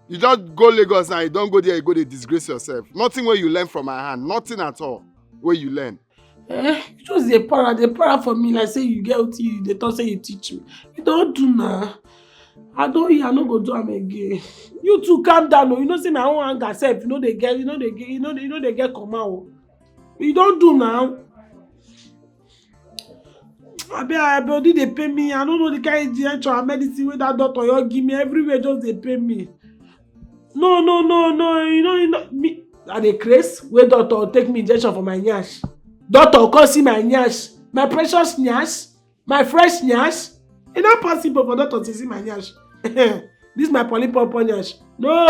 You just go Lagos and you don't go there, you go to disgrace yourself. Nothing where you learn from my hand. Nothing at all where you learn. Just the para for me. Like say you get what you, they talk say you teach me. You don't do now. I don't hear. I no go do them again. You two calm down. You know say my own anger self. You know they get come out. You don't do now. I body they pay me. I don't know the kind of injection and medicine where that doctor you give me everywhere. Just they pay me. No. You know me. Are they crazy? Where doctor take me injection for my nyash? Doctor come see my nyash. My precious nyash. My fresh nyash? It's not possible for doctor to see my nyash. This my polypop nyash. No.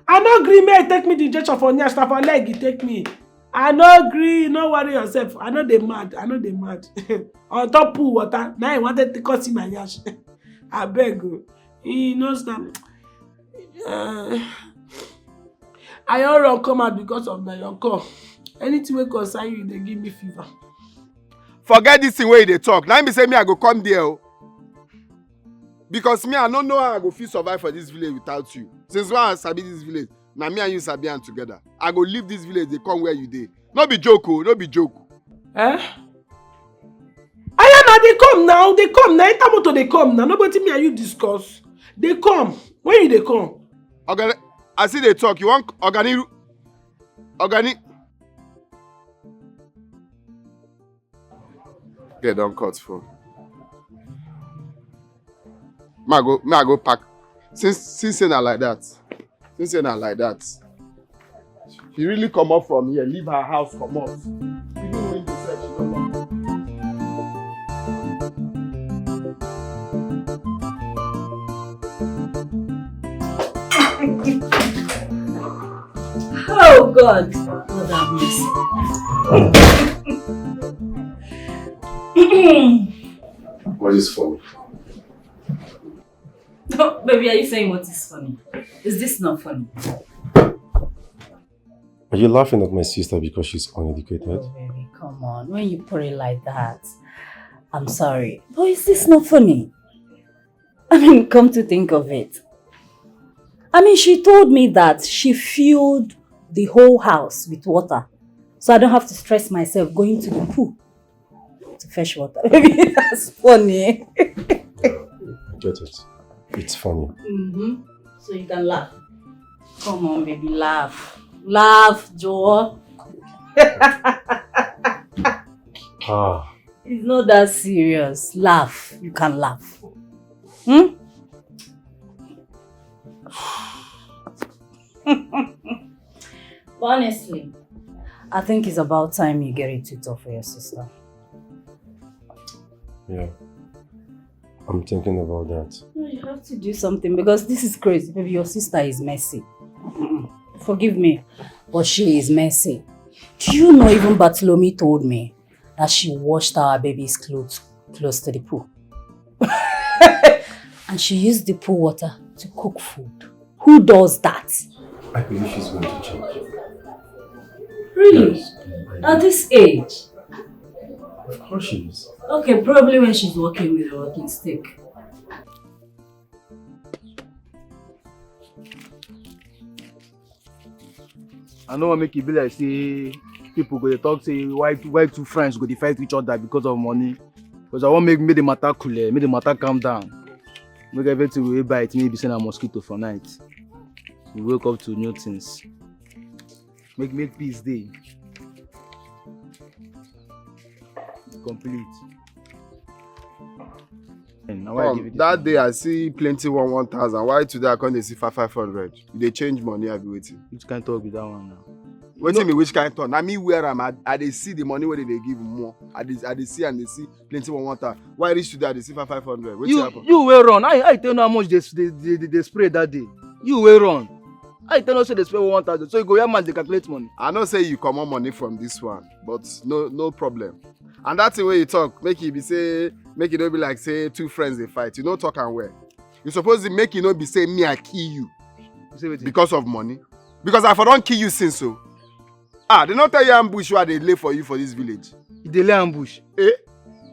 I no agree, may take me the injection for nyash, for leg, you take me. I no agree, no worry yourself. I know they mad. On top pool water, now I wanted to come see my nyash. I beg you. He knows that. I all come out because of your call. Anything wey concern you, they give me fever. Forget this thing where they talk. Now me say me I go come there. Because me I don't know how I go fit survive for this village without you. Since when I sabi this village, now me and you sabi am together. I go leave this village, they come where you dey. No be joke, no be joke. Eh? Ayana, they come now. Enter motor, they come now. Nobody me and you discuss. They come. When you they come? I see they talk. You want organic? Okay, don't cut phone. I go pack. Since saying like that. She really come up from here, leave her house, come out. Even when you said she don't come. Oh God. God have mercy. What is funny? No, baby, are you saying what is funny? Is this not funny? Are you laughing at my sister because she's uneducated? Oh, baby, come on. When you put it like that, I'm sorry. But is this not funny? I mean, come to think of it. I mean, she told me that she filled the whole house with water. So I don't have to stress myself going to the pool to fetch water. Baby, that's funny. Get it. It's funny. Mm-hmm. So you can laugh. Come on, baby, laugh. Laugh, Joe. It's not that serious. Laugh. You can laugh. But honestly, I think it's about time you get it tutor for your sister. Yeah. I'm thinking about that. No, you have to do something because this is crazy. Maybe your sister is messy. Forgive me, but she is messy. Do you know even Bartholomew told me that she washed our baby's clothes close to the pool? And she used the pool water to cook food. Who does that? I believe she's going to change. Really? Yes. At this age? Of course she is. Okay, probably when she's working with a walking stick. I know what make it be like say people go to talk say why two friends go to fight each other because of money. Because I want make the matter cooler, make the matter calm down. Make everything we bite, maybe send a mosquito for night. We wake up to new things. Make peace day. Complete. That day I see plenty 1,000. Why today I can't see 500? They change money, I be waiting. Which kind of talk with that one now? Waiting me which kind of talk? Now me where I'm at, I they see the money where they give more. I they see and they see plenty 1,000. Why reach today I they see 500? You will run. I tell you how much they spray that day. You will run. I tell you say they spray 1,000. So you go here man they calculate money. I know say you come on money from this one, but no problem. And that's the way you talk. Make it not be like say two friends they fight. You don't talk and where. You supposed to make it not be say me I kill you because of money. Because I don't kill you since so. They not tell you ambush what they lay for you for this village. They lay ambush. Eh?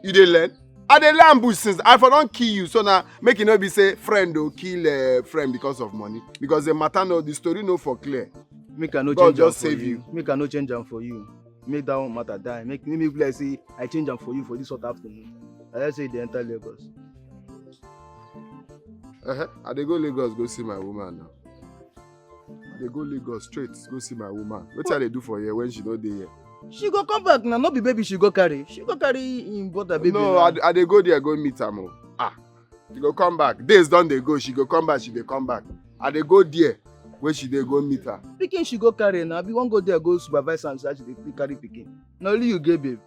You they learn? They lay ambush since I don't kill you. So now make it not be say friend or kill a friend because of money. Because the matter no, the story no for clear. Make I no God change just for save you. Make I no change them for you. Make that one matter die. Make me like say I change them for you for this hot afternoon. Let's say they enter Lagos. I dey go Lagos go see my woman now. I dey go Lagos straight go see my woman. What shall they do for here when she not dey here? She go come back now. Not be baby she go carry. She go carry in butter baby. No, I dey go there go meet her more. She go come back. Days done they go. She go come back. She dey come back. I dey go there Where she dey go meet her? Pikin she go carry now. We won't go there, go supervise and say she dey carry pikin. Na only you get babe.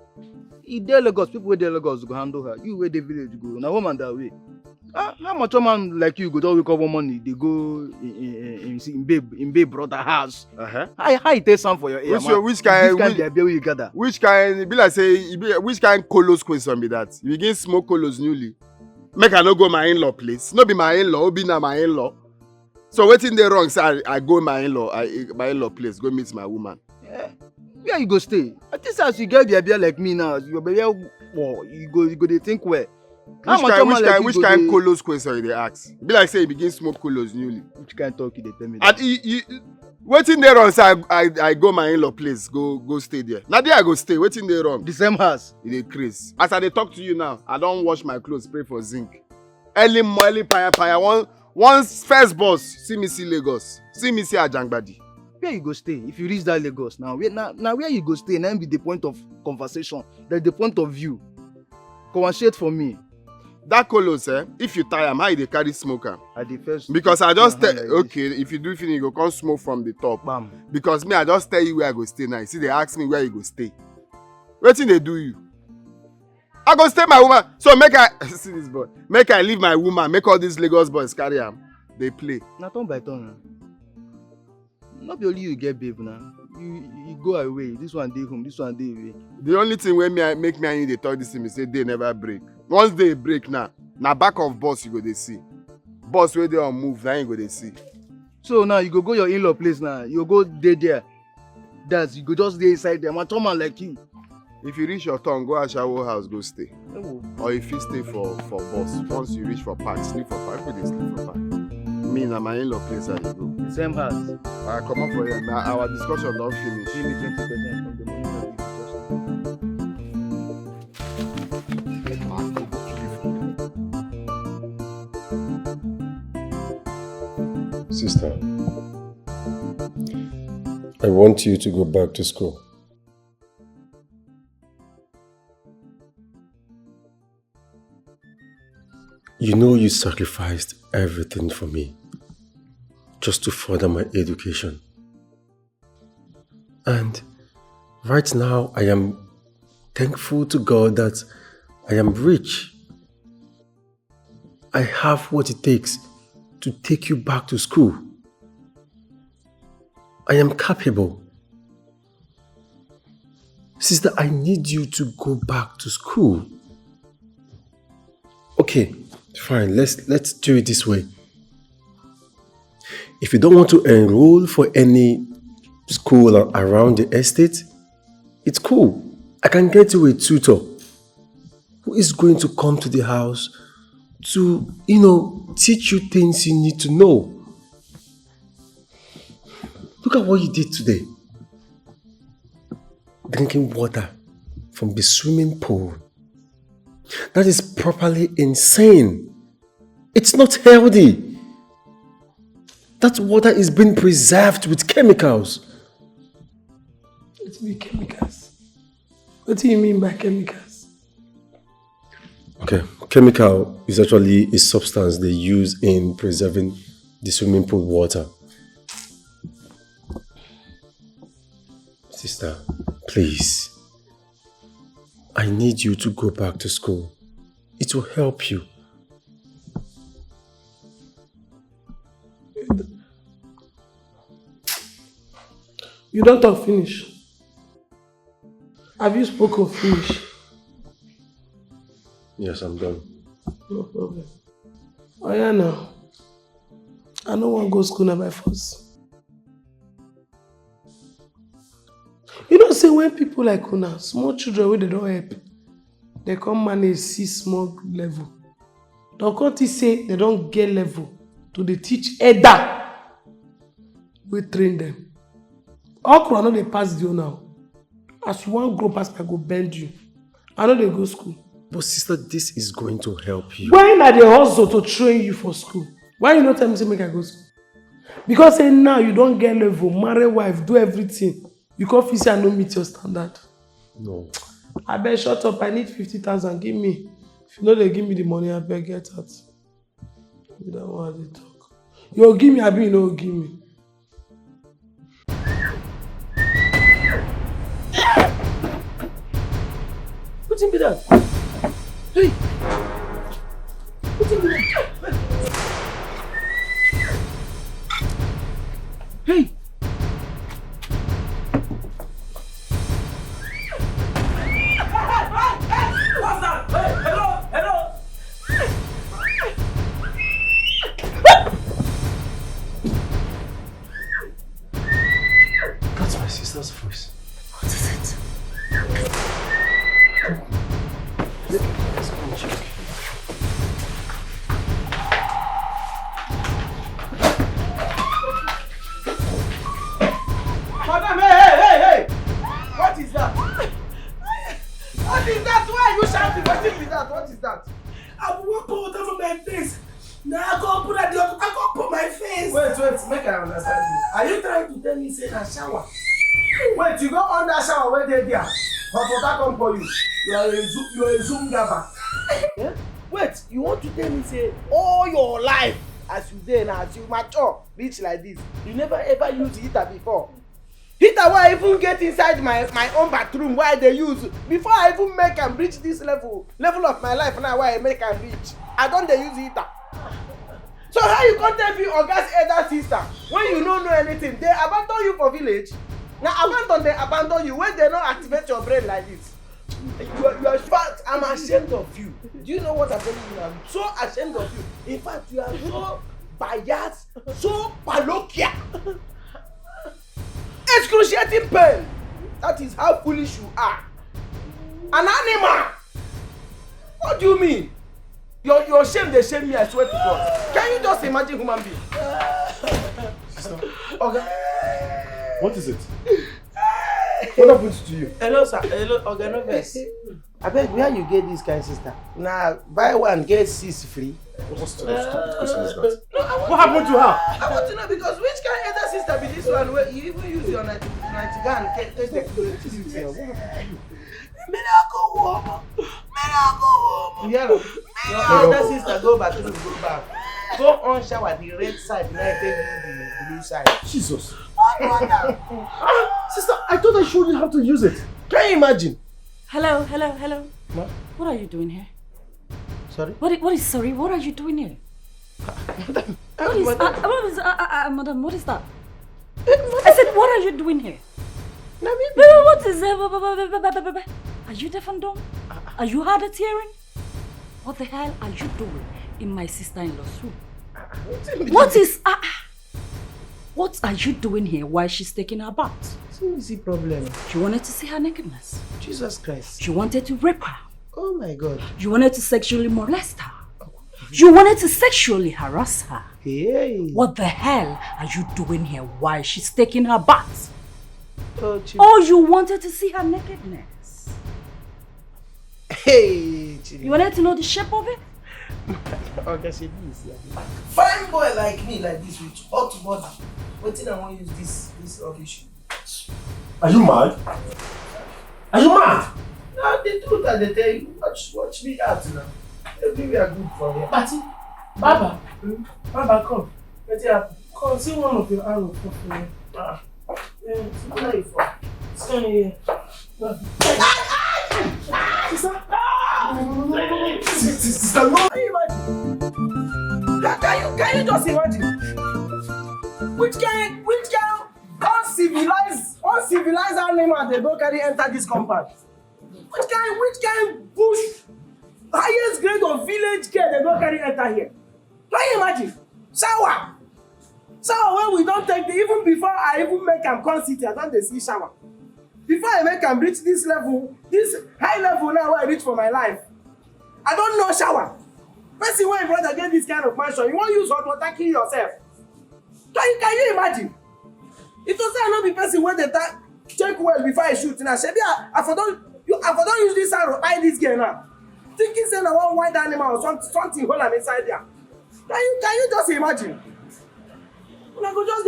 E dey Lagos, people wey dey Lagos go handle her. You wey dey village go, na woman that way. How much a man like you go just wake up one morning, they go in babe brother house? How you take some for your ear, man? Which kind you gather? Which kind? Be like say, which kind colos question be that? You begin smoke colos newly. Make I no go my in-law place. No be my in-law, be na my in-law. So wetin dey wrong? Say I go my in-law place, go meet my woman. Yeah. Where you go stay? At this house you get baby like me now. You baby, you go dey think where? Which kind colos question you dey ask? Be like say you begin smoke colos newly. Which kind talk you dey tell me? And wetin dey wrong? Say I go my in-law place, go stay there. Na there I go stay. Wetin dey wrong? The same house. You dey craze. As I dey talk to you now, I don wash my clothes, pray for zinc. Early paya. Once first boss, see me see Lagos, see me see Ajangbadi. Where you go stay? If you reach that Lagos now, where you go stay? Now be the point of conversation. That's the point of view. Conversate for me. That colos, if you tie am, how you dey carry smoke am? At the first. Because I just tell okay, if you do finish, you go come smoke from the top. Bam. Because me, I just tell you where I go stay now. You see, they ask me where you go stay. Wetin dey do you? I go stay my woman. So make I see this boy. Make I leave my woman. Make all these Lagos boys carry am. They play. Na turn by turn. Not be only you get babe now. You go away. This one dey home. This one dey away. The only thing wey make me and you dey talk this thing is say they never break. Once they break now, na back of boss you go dey see. Boss wey dey on move, na you go dey see. So now you go your in-law place now. You go dey there. That's you go just dey inside there. Man, man like you. If you reach your turn, go Ashawo house, go stay. Or if you stay for boss, once you reach for park, sleep for park. People dey sleep for park. Me na my in-law place I dey go. The same house. I come up for here. Now our discussion don finish. Give me 20% from the money that you Sister, I want you to go back to school. You know you sacrificed everything for me just to further my education. And right now I am thankful to God that I am rich. I have what it takes to take you back to school. I am capable. Sister, I need you to go back to school. Okay, fine, let's do it this way. If you don't want to enroll for any school around the estate, it's cool. I can get you a tutor who is going to come to the house to, teach you things you need to know. Look at what you did today. Drinking water from the swimming pool. That is properly insane. It's not healthy. That water is being preserved with chemicals. What do you mean chemicals? What do you mean by chemicals? Okay, chemical is actually a substance they use in preserving the swimming pool water. Sister, please. I need you to go back to school. It will help you. You don't talk finish. Have you spoken finish? Yes, I'm done. No problem. Oh yeah, now. I don't want to go to school now by force. You don't say when people like Una, small children where they don't help, they come manage see small level. Don't come to say they don't get level to the teach Eda. We train them. Okra no they pass you now. As one grow past, I go bend you. I know they go school. But sister, this is going to help you. Why not they hustle to train you for school? Why you not tell me to make I go school? Because say now you don't get level, marry wife, do everything. You can't feel say I don't meet your standard. No. I beg shut up, I need 50,000, give me. If you know they give me the money, I beg get out. You don't want to talk. You give me, I be you know give me. Wetin be that? Hey! Wetin be that? Hey! What's that? Hey, hello! Hello! That's my sister's voice. What is it? Let's go and check. Madam, hey! What is that? What is that? Why are you shouting? What is that? What is that? I will put water for my face. Now I go put that I go put my face. Wait, make I understand you. Are you trying to tell me say na shower? Wait, you go on that shower where they there. But water come for you. You are a zoom grabber. Yeah? Wait, you want to tell me say all your life as you dey now, as you mature, reach like this, you never ever use heater before? Heater wey I even get inside my own bathroom wey I dey use before I even make am reach this level of my life now wey I make am reach. I don dey use heater. So how you come tell me Oga's elder sister when you no know anything? They abandon you for village? Na they abandon you when they no activate your brain like this. You are fat. I'm ashamed of you. Do you know what I'm telling you? I'm so ashamed of you. In fact, you are so biased, so parochial. Excruciating pain. That is how foolish you are. An animal. What do you mean? Your shame, they shame me, I swear to God. Can you just imagine human being? Sister, Okay. what is it? What happened to you? Hello, sir. Hello, Organoves. I beg, where you get this kind of sister? Now, buy one, get 6 free. What stupid question is that? No, What happened to her? I want to know because which kind of elder sister be this one where you even use your 90 gun and take the Miracle woman. Yeah, your elder sister go back. Go on shower the red side, now take the blue side. Jesus. Sister, I thought I showed you how to use it. Can you imagine? Hello. Ma? What are you doing here? Sorry? What are you doing here? Madam, what is that? I said, what are you doing here? What is that? Are you deaf and dumb? Are you hard at hearing? What the hell are you doing in my sister-in-law's room? What are you doing here while she's taking her bath? It's an easy problem. You wanted to see her nakedness. Jesus Christ. You wanted to rape her. Oh my God. You wanted to sexually molest her. You wanted to sexually harass her. Hey. What the hell are you doing here while she's taking her bath? Oh, You wanted to see her nakedness. hey. You wanted to know the shape of it? Okay, see this. Fine boy like me, like this, with hot body. Waiting, I want to use this rubbish. Are you mad? Are you mad? No, the truth that they tell you. Watch me out now. Maybe we are good for here. Party. Baba. Baba, come. What's up? Come, see one of your arrows for me. Where are you from? Stand here. Sister. Sister, no. Can you imagine? Can you just imagine? Which kind uncivilized animal they don't carry enter this compound? Which kind bush highest grade of village care they don't carry enter here? Can you imagine? Shower when we don't take the, even before I even make am come city, I don't see shower. Before I make am reach this level, this high level now where I reach for my life, I don't know shower. Person when brother get this kind of mansion, you won't use hot water kill yourself. Can you imagine? It was not be person when they check well before I shoot. Now, Shebi, I for don't use this arrow, buy this girl now. Thinking say na one wild animal or something hold am inside there. Can you just imagine? When I go just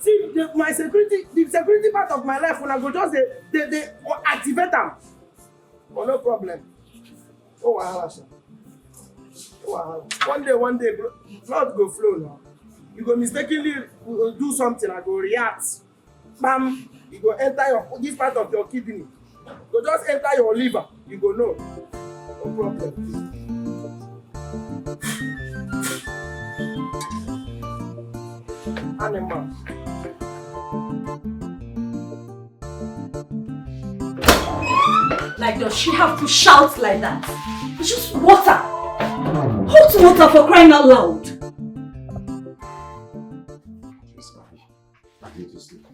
see my security, the security part of my life, when I go just they activate them. Oh, no problem. Oh, wahala, sir. Oh, wahala. One day, blood go flow now. You go mistakenly do something, I go react. Bam, you go enter this part of your kidney. Go just enter your liver. You go know. No problem. Animal. Like, does she have to shout like that? It's just water. Hot water for crying out loud. I need to sleep.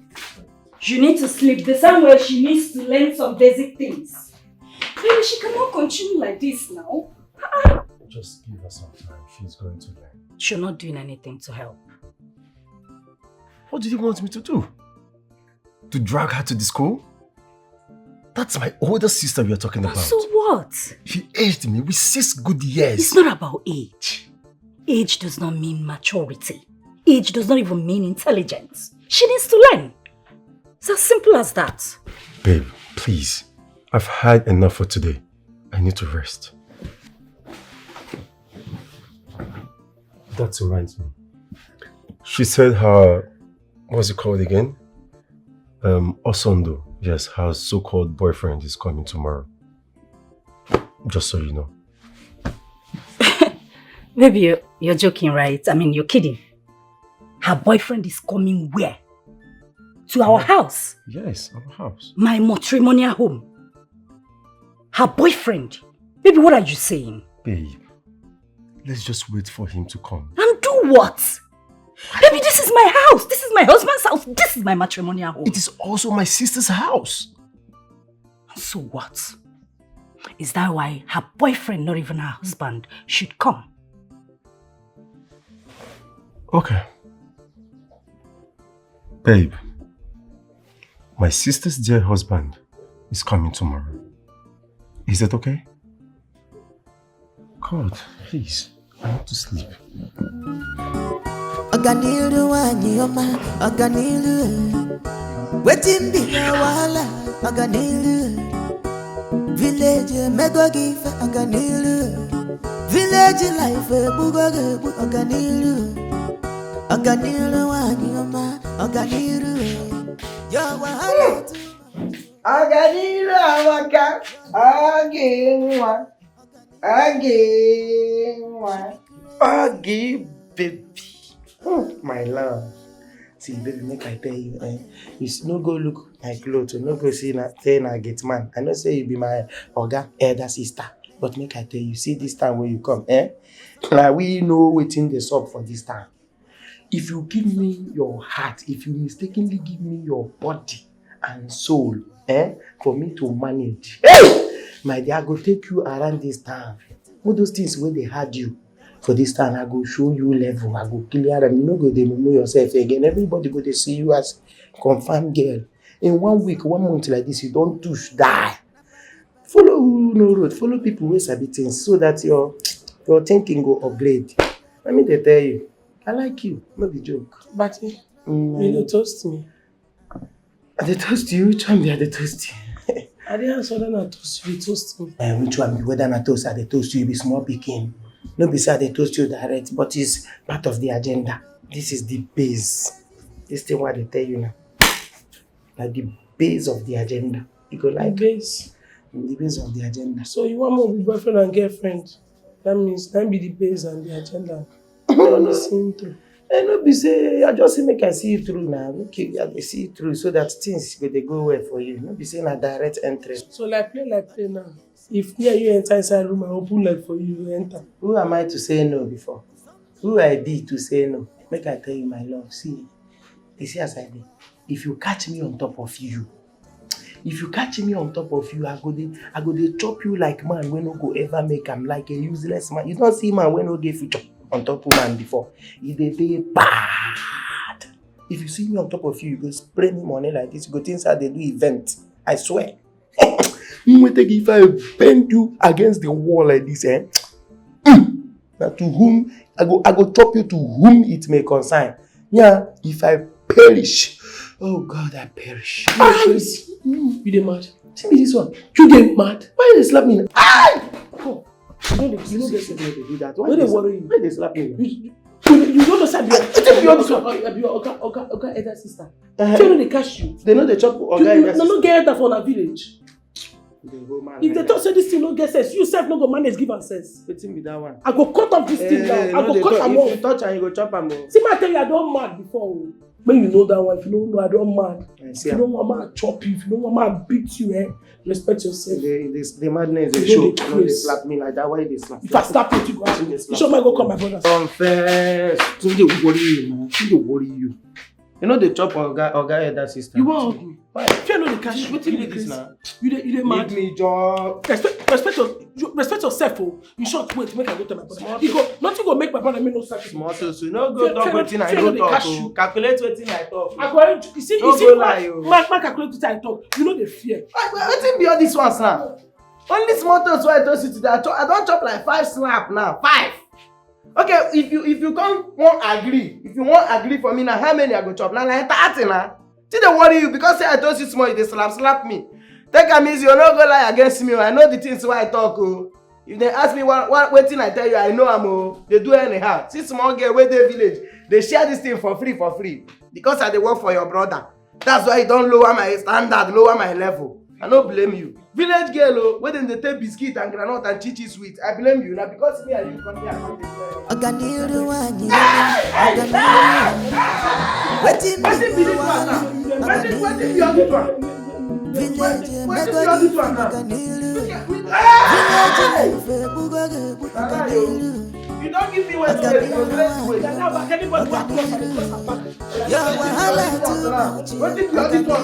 You need to sleep the same way she needs to learn some basic things. Baby, she cannot continue like this now. Just give her some time. She's going to learn. You're not doing anything to help. What did you want me to do? To drag her to the school? That's my older sister we are talking about. So what? She aged me with 6 good years. It's not about age. Age does not mean maturity. Age does not even mean intelligence. She needs to learn. It's as simple as that. Babe, please. I've had enough for today. I need to rest. That reminds me. She said her, what's it called again? Osondo. Yes, her so-called boyfriend is coming tomorrow. Just so you know. Maybe you're joking, right? I mean, you're kidding. Her boyfriend is coming where? To our house? Yes, our house. My matrimonial home. Her boyfriend? Baby, what are you saying? Babe, let's just wait for him to come. And do what? Baby, this is my house. This is my husband's house. This is my matrimonial home. It is also my sister's house. So what? Is that why her boyfriend, not even her husband, should come? Okay. Babe, my sister's dear husband is coming tomorrow. Is that okay? God, please, I want to sleep. Oganiru wanyoma, Oganiru. Wetin be your wahala, Oganiru. Village mego give Oganiru. Village life bugoge Oganiru. Oganiru wanyoma, Oganiru. Your wahala. Oganiru awaka, aginwa, agi baby. My love. See, baby, make I tell you, you no go look my clothes, no go see na Gateman. I know say you be my oga elder sister, but make I tell you, see this time when you come, like we know wetin dey sup for this time. If you give me your heart, if you mistakenly give me your body and soul, for me to manage, my dear, I go take you around this town. All those things where they had you. For this time, I go show you level. I go clear them. You no go dey know yourself again. Everybody go to see you as confirmed girl. In 1 week, 1 month like this, you don't touch, die. Follow no road. Follow people who sabi things so that your thinking go upgrade. Let me tell you, I like you. No be joke. But you don't toast me. They toast you. Which one be they toast you? I didn't answer whether I toast you. Toast me. Which one be whether I toast? They toast you. Be small picking. No be say they toast you direct, but it's part of the agenda. This is the base. This thing what they tell you now. Like the base of the agenda. You go like base. The base of the agenda. So you want more with boyfriend and girlfriend? That means that be the base and the agenda. No, see through. No be say I just say make I see you through now. Okay, I see you through so that things go well for you. No be saying a direct entry. So like play now. If me and you enter inside room, I open like for you, you enter. Who am I to say no before? Who I be to say no? Make I tell you my love. See, you see as I did. If you catch me on top of you, I go dey chop you like man when no go ever make am like a useless man. You don't see man when no get future on top of man before. He dey bad. If you see me on top of you, you go spray me money like this. You go think how they do event. I swear. If I bend you against the wall like this, now to whom I go chop you to whom it may concern. Yeah, if I perish, oh God, I perish. You dey mad? See me this one. You dey mad? Why they slap me? Oh, you know they say they do that. Why they worry you? Why they slap me? You don't understand. You understand? Your Oga elder sister. They know they catch you. They know they chop Oga elder sister. No get that for our village. The woman. If they talk say this thing no get sense, you self no go manage give am sense. Wetin be that one? I go cut off this thing now. I go cut am If off. you touch am, you go chop am. See, I tell you, I don't mad before. When you know that one, if you don't know, I don't mad. If you don't want me to chop you, if you don't want me to beat you, respect yourself. The madness You dey show. know the No, they craze. slap me like that. Why they slap? If I slap you, you go out. You show me go call my brothers. Confess. Tunde worry you, man. Tunde worry you. You know the chop oga elder sister. You want hug me? Why? If you know the cash, what you this now? You dey mad. Give me job. Respect yourself, oh. You short wait, make I go tell my brother. Nothing go make my brother make no sacrifice. Small so no go talk wetin I no talk. Calculate wetin I talk. I go you see my calculate wetin I talk. You know the fear. Wetin be all this ones now? Only small things wey I told you today. I don chop like 5 slap now. 5. Okay, if you come won't agree, if you won't agree for me now, how many I go chop? Now like 30 now. Did they worry you because say I told you small, you slap me. Take am easy, you no go lie against me. I know the things why I talk. Oh. If they ask me what thing I tell you, I know I'm. Oh. They do anyhow. See small girl where they village, they share this thing for free because I dey work for your brother. That's why you don't lower my standard, lower my level. I don't blame you. Village girl, oh, when they take biscuit and granite and chichi sweet, I blame you now because me and you come here and you don't give me what to wait. What did you do now?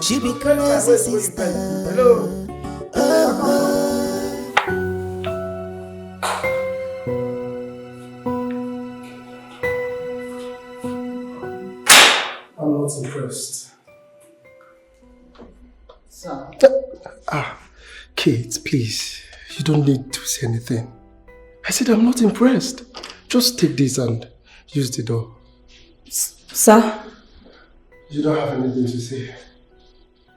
She be crazy, sister. Hello. I'm not impressed. Sir. Kate, please. You don't need to say anything. I said I'm not impressed. Just take this and use the door. Sir? You don't have anything to say.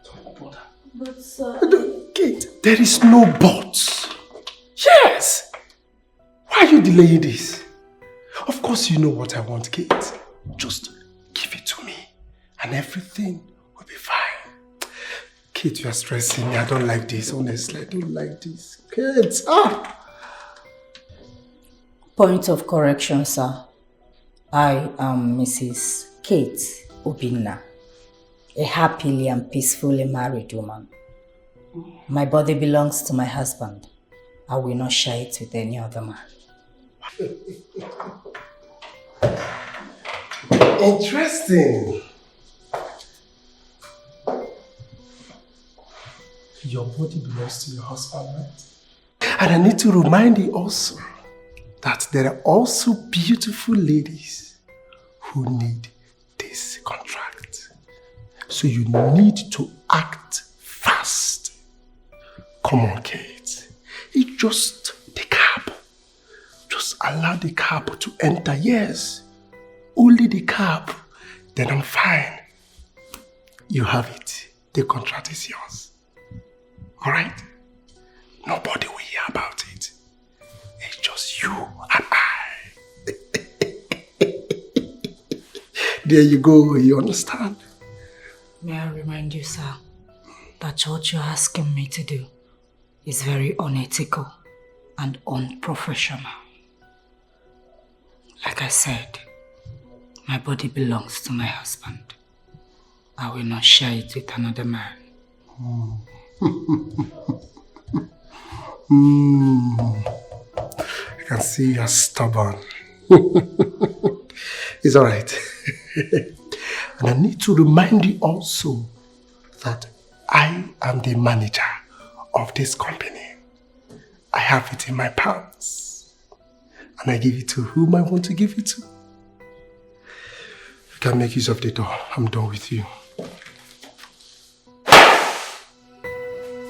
Don't bother. But sir... Kate, there is no but. Yes! Why are you delaying this? Of course you know what I want, Kate. Just give it to me and everything will be fine. Kate, you are stressing me. I don't like this. Honestly, I don't like this. Kate, Point of correction, sir. I am Mrs. Kate Obinna, a happily and peacefully married woman. My body belongs to my husband. I will not share it with any other man. Interesting. Your body belongs to your husband, right? And I need to remind you also that there are also beautiful ladies who need this contract. So you need to act fast. Come on, Kate. It's just the cab. Just allow the cab to enter. Yes, only the cab. Then I'm fine. You have it. The contract is yours. Alright? Nobody will hear about it. It's just you and I. There you go, you understand? May I remind you, sir, that what you're asking me to do is very unethical and unprofessional. Like I said, my body belongs to my husband. I will not share it with another man. I can see you're stubborn. It's alright. And I need to remind you also that I am the manager of this company. I have it in my palms. And I give it to whom I want to give it to. You can make use of the door. I'm done with you.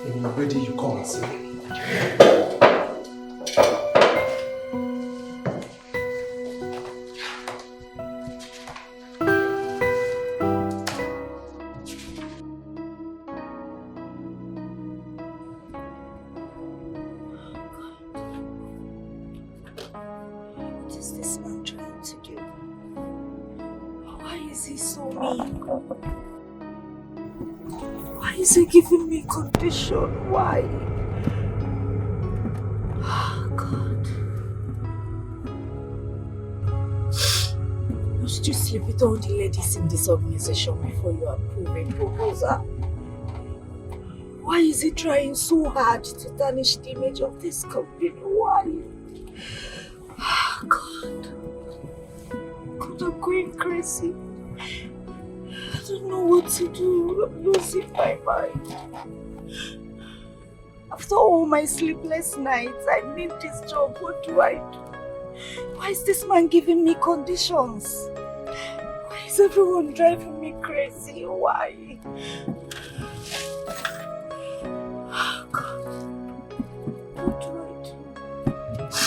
When you're ready, you come and see me. What is this man trying to do? Why are you is he so mean? Why is he giving me condition? Why? Oh, God. Must you sleep with all the ladies in this organization before you approve a proposal? Why is he trying so hard to tarnish the image of this company? Why? Oh, God. God, I'm going crazy. I don't know what to do. I'm losing my mind. After all my sleepless nights, I need this job. What do I do? Why is this man giving me conditions? Why is everyone driving me crazy? Why? Oh, God. What do I do?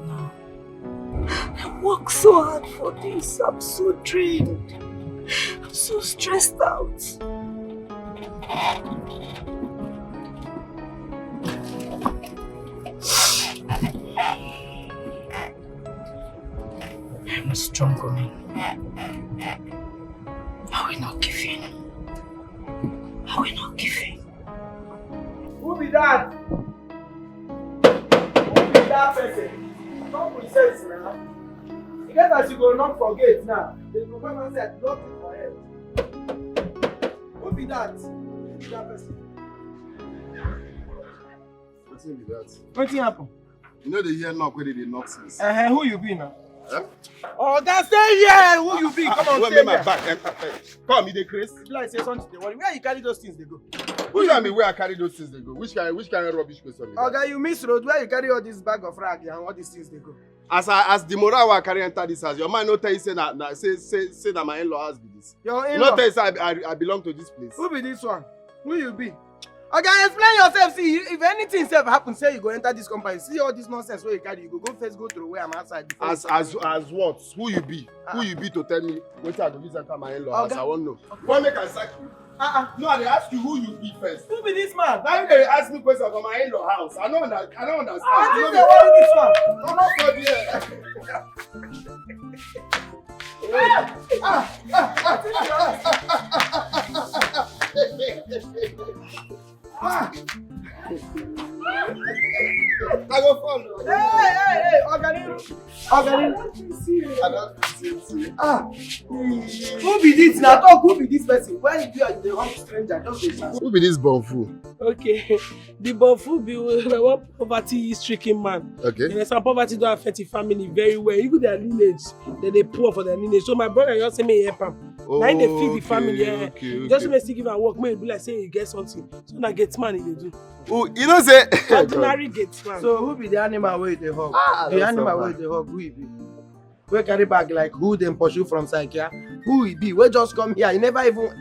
No. I work so hard for this. I'm so drained. I'm so stressed out. I'm a strong woman. I will not give in. I will not give in. Who be that? Who be that person? Don't present now. You get as you go knock for gate now. They go come and say, lock it for head. Who be that? Who be that person? What's be that? What happen? You know they hear knock where they knock since. Who you be now? Huh? Oh, that's stay here. Who you be? Come on, Wait, stay my here. back. Come, me the Chris. Like say something. Where you carry those things they go? Who tell me where I carry those things they go? Which kind of rubbish question? Okay, you miss road. Where you carry all this bag of rag and all these things they go? As the moral I carry enter this house, your man no tell you say that my in-law house be this. Your You in-law. no tell you say I belong to this place. Who be this one? Who you be? Okay, explain yourself. See, if anything self happen, say you go enter this company. See all this nonsense where you carry. You go first go through where I'm outside. As what? Who you be? Who you be to tell me what I go use enter my in-law house? I won't know. Why make I sack you? No, they ask you who you be first. Who be this man? Now they ask me questions about my in-law house. I don't understand. I You think know they me- want this one. I'm not for I go follow. Hey, Organiru. Who be this now? Talk, who be this person? Where you be the wrong stranger? Just be fast. Who be this bonfu? Okay, the Bofu be one poverty-stricken man. Okay. And some poverty don't affect the family very well. Even their lineage, they poor for their lineage. So my brother just say me help him. Now they feed the family. Just make still give am work. May be like say you get something. So na Gateman he dey do. Oh, you know say. Ordinary Gateman. So who be the animal where they hug? The that's animal so where bad. they hug, who he be? Where carry bag like who them pursue from Psychia? Who he be? Where just come here? They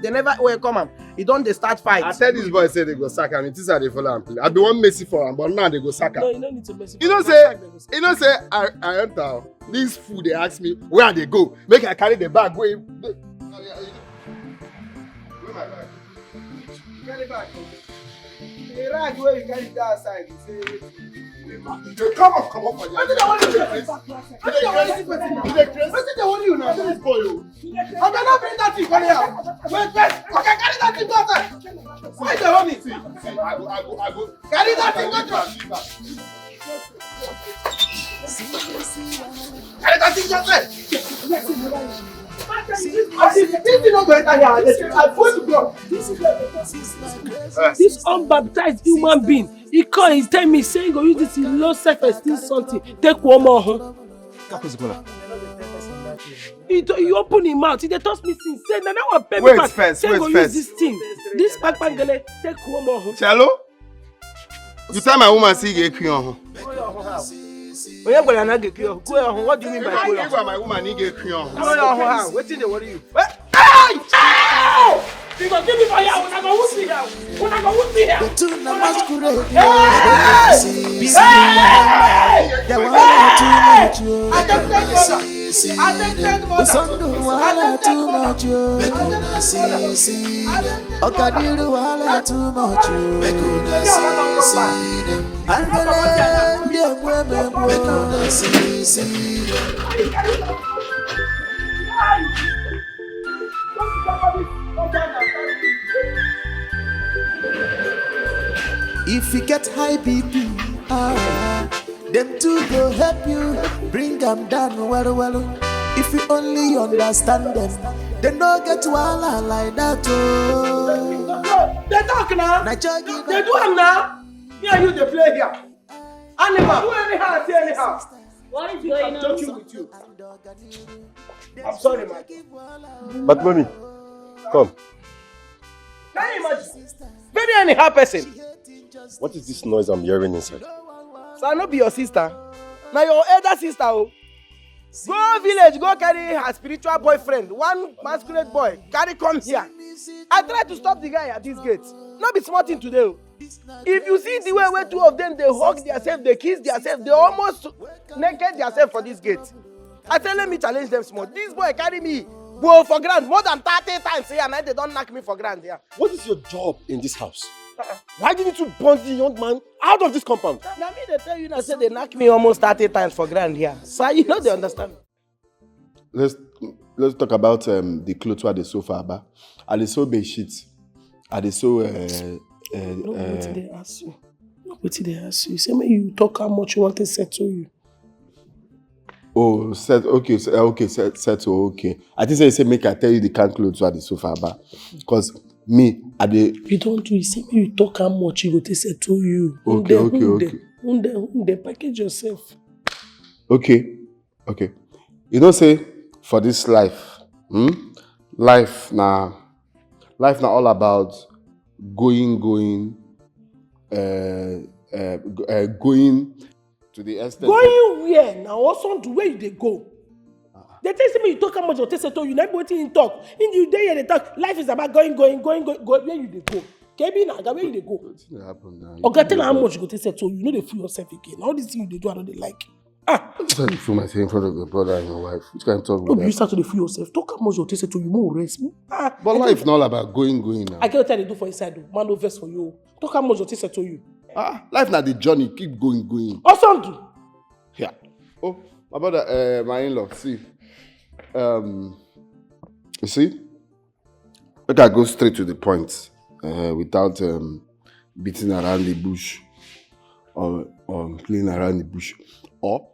never welcome him. He don't they start fight. I tell this boy say they go sack am. It is how they follow am play. I be one Messi for am, but now they go sack am. No, you don't need to mess. You know say I enter this food they ask me where they go. Make I carry the bag where my bag? Carry bag. The rag where you carry that side. You say Come on for you. what did they want you now? This boy, oh. I cannot bring that thing carry out. Wait. Okay, carry that thing go outside. Why they want me? See, I go. Carry that thing go outside. Carry that thing go outside. This thing not go enter here. I put it down. This unbaptized human being, he call, he tell me, say he go use this low self-esteem something, take one more. He open him mouth, he dey toss me since, say, na one pay me Wait back, first, say he wait go first. use this thing, this pangele, take one more. Cello? You tell my woman see you get on. What do you mean by I give my woman he get on. wetin dey worry you? You go give me for here, una go wound me here. The tuna masquerade. They want too much. The sun don't want too much. Okadiru want too much. And the see. If you get high BP, them two go help you bring them down well. If you only understand them, they no get wala like that. Oh. They talk now. They They do them now. Me and you, they play here. Animal, do anyhow, say anyhow. What is going I'm on? joking with you. I'm sorry, man. But mommy, come. Can you imagine? Very anyhow person. What is this noise I'm hearing inside? So I no be your sister. Now your elder sister. Oh. Go village, go carry her spiritual boyfriend. One masquerade boy. Carry come here. I try to stop the guy at this gate. Not be smart thing today. Oh. If you see the way where two of them, they hug themselves, they kiss themselves, they almost naked themselves for this gate. I tell them, let me challenge them small. This boy carry me, go for grand more than 30 times here, and they don't knock me for grand here. What is your job in this house? Why didn't you bond the young man out of this compound? Now me they tell you now say they knock me almost 30 times for grand here. So you know they understand. Let's talk about the clothes where they sew for Abba. Are they sew bed sheets? Are they sew No, what did they ask you? What did they ask you? Say, may you talk how much you want to settle you. Oh, settle, okay. I think say make I tell you the kind clothes where they sew for Abba. Because me, You don't do it. Say, may you talk how much you go to settle you. Okay. They package yourself. Okay. You don't say for this life, life now all about going to the extent. Going where? Now also the way they go. They tell me you talk how much you take settle you. Never waiting in talk. In the day they talk. Life is about going. Where you they go? Kebi na where you they go? What's happen now? Okay, tell how much you go take settle you. Know they fool yourself again. All these things they do, I don't they like. What's that you feel myself in front of your brother and your wife? Which kind of talk No, about you that? start to dey fool yourself. Talk how much you take settle you. More rest. But life not all about going now. I can't tell you do for inside though. Man no vex for you. Talk how much you take settle you. Life now the journey, keep going. Awesome do. Yeah. Oh, my brother, my in-law, see. You see? Let I go straight to the point without beating around the bush or playing around the bush. Or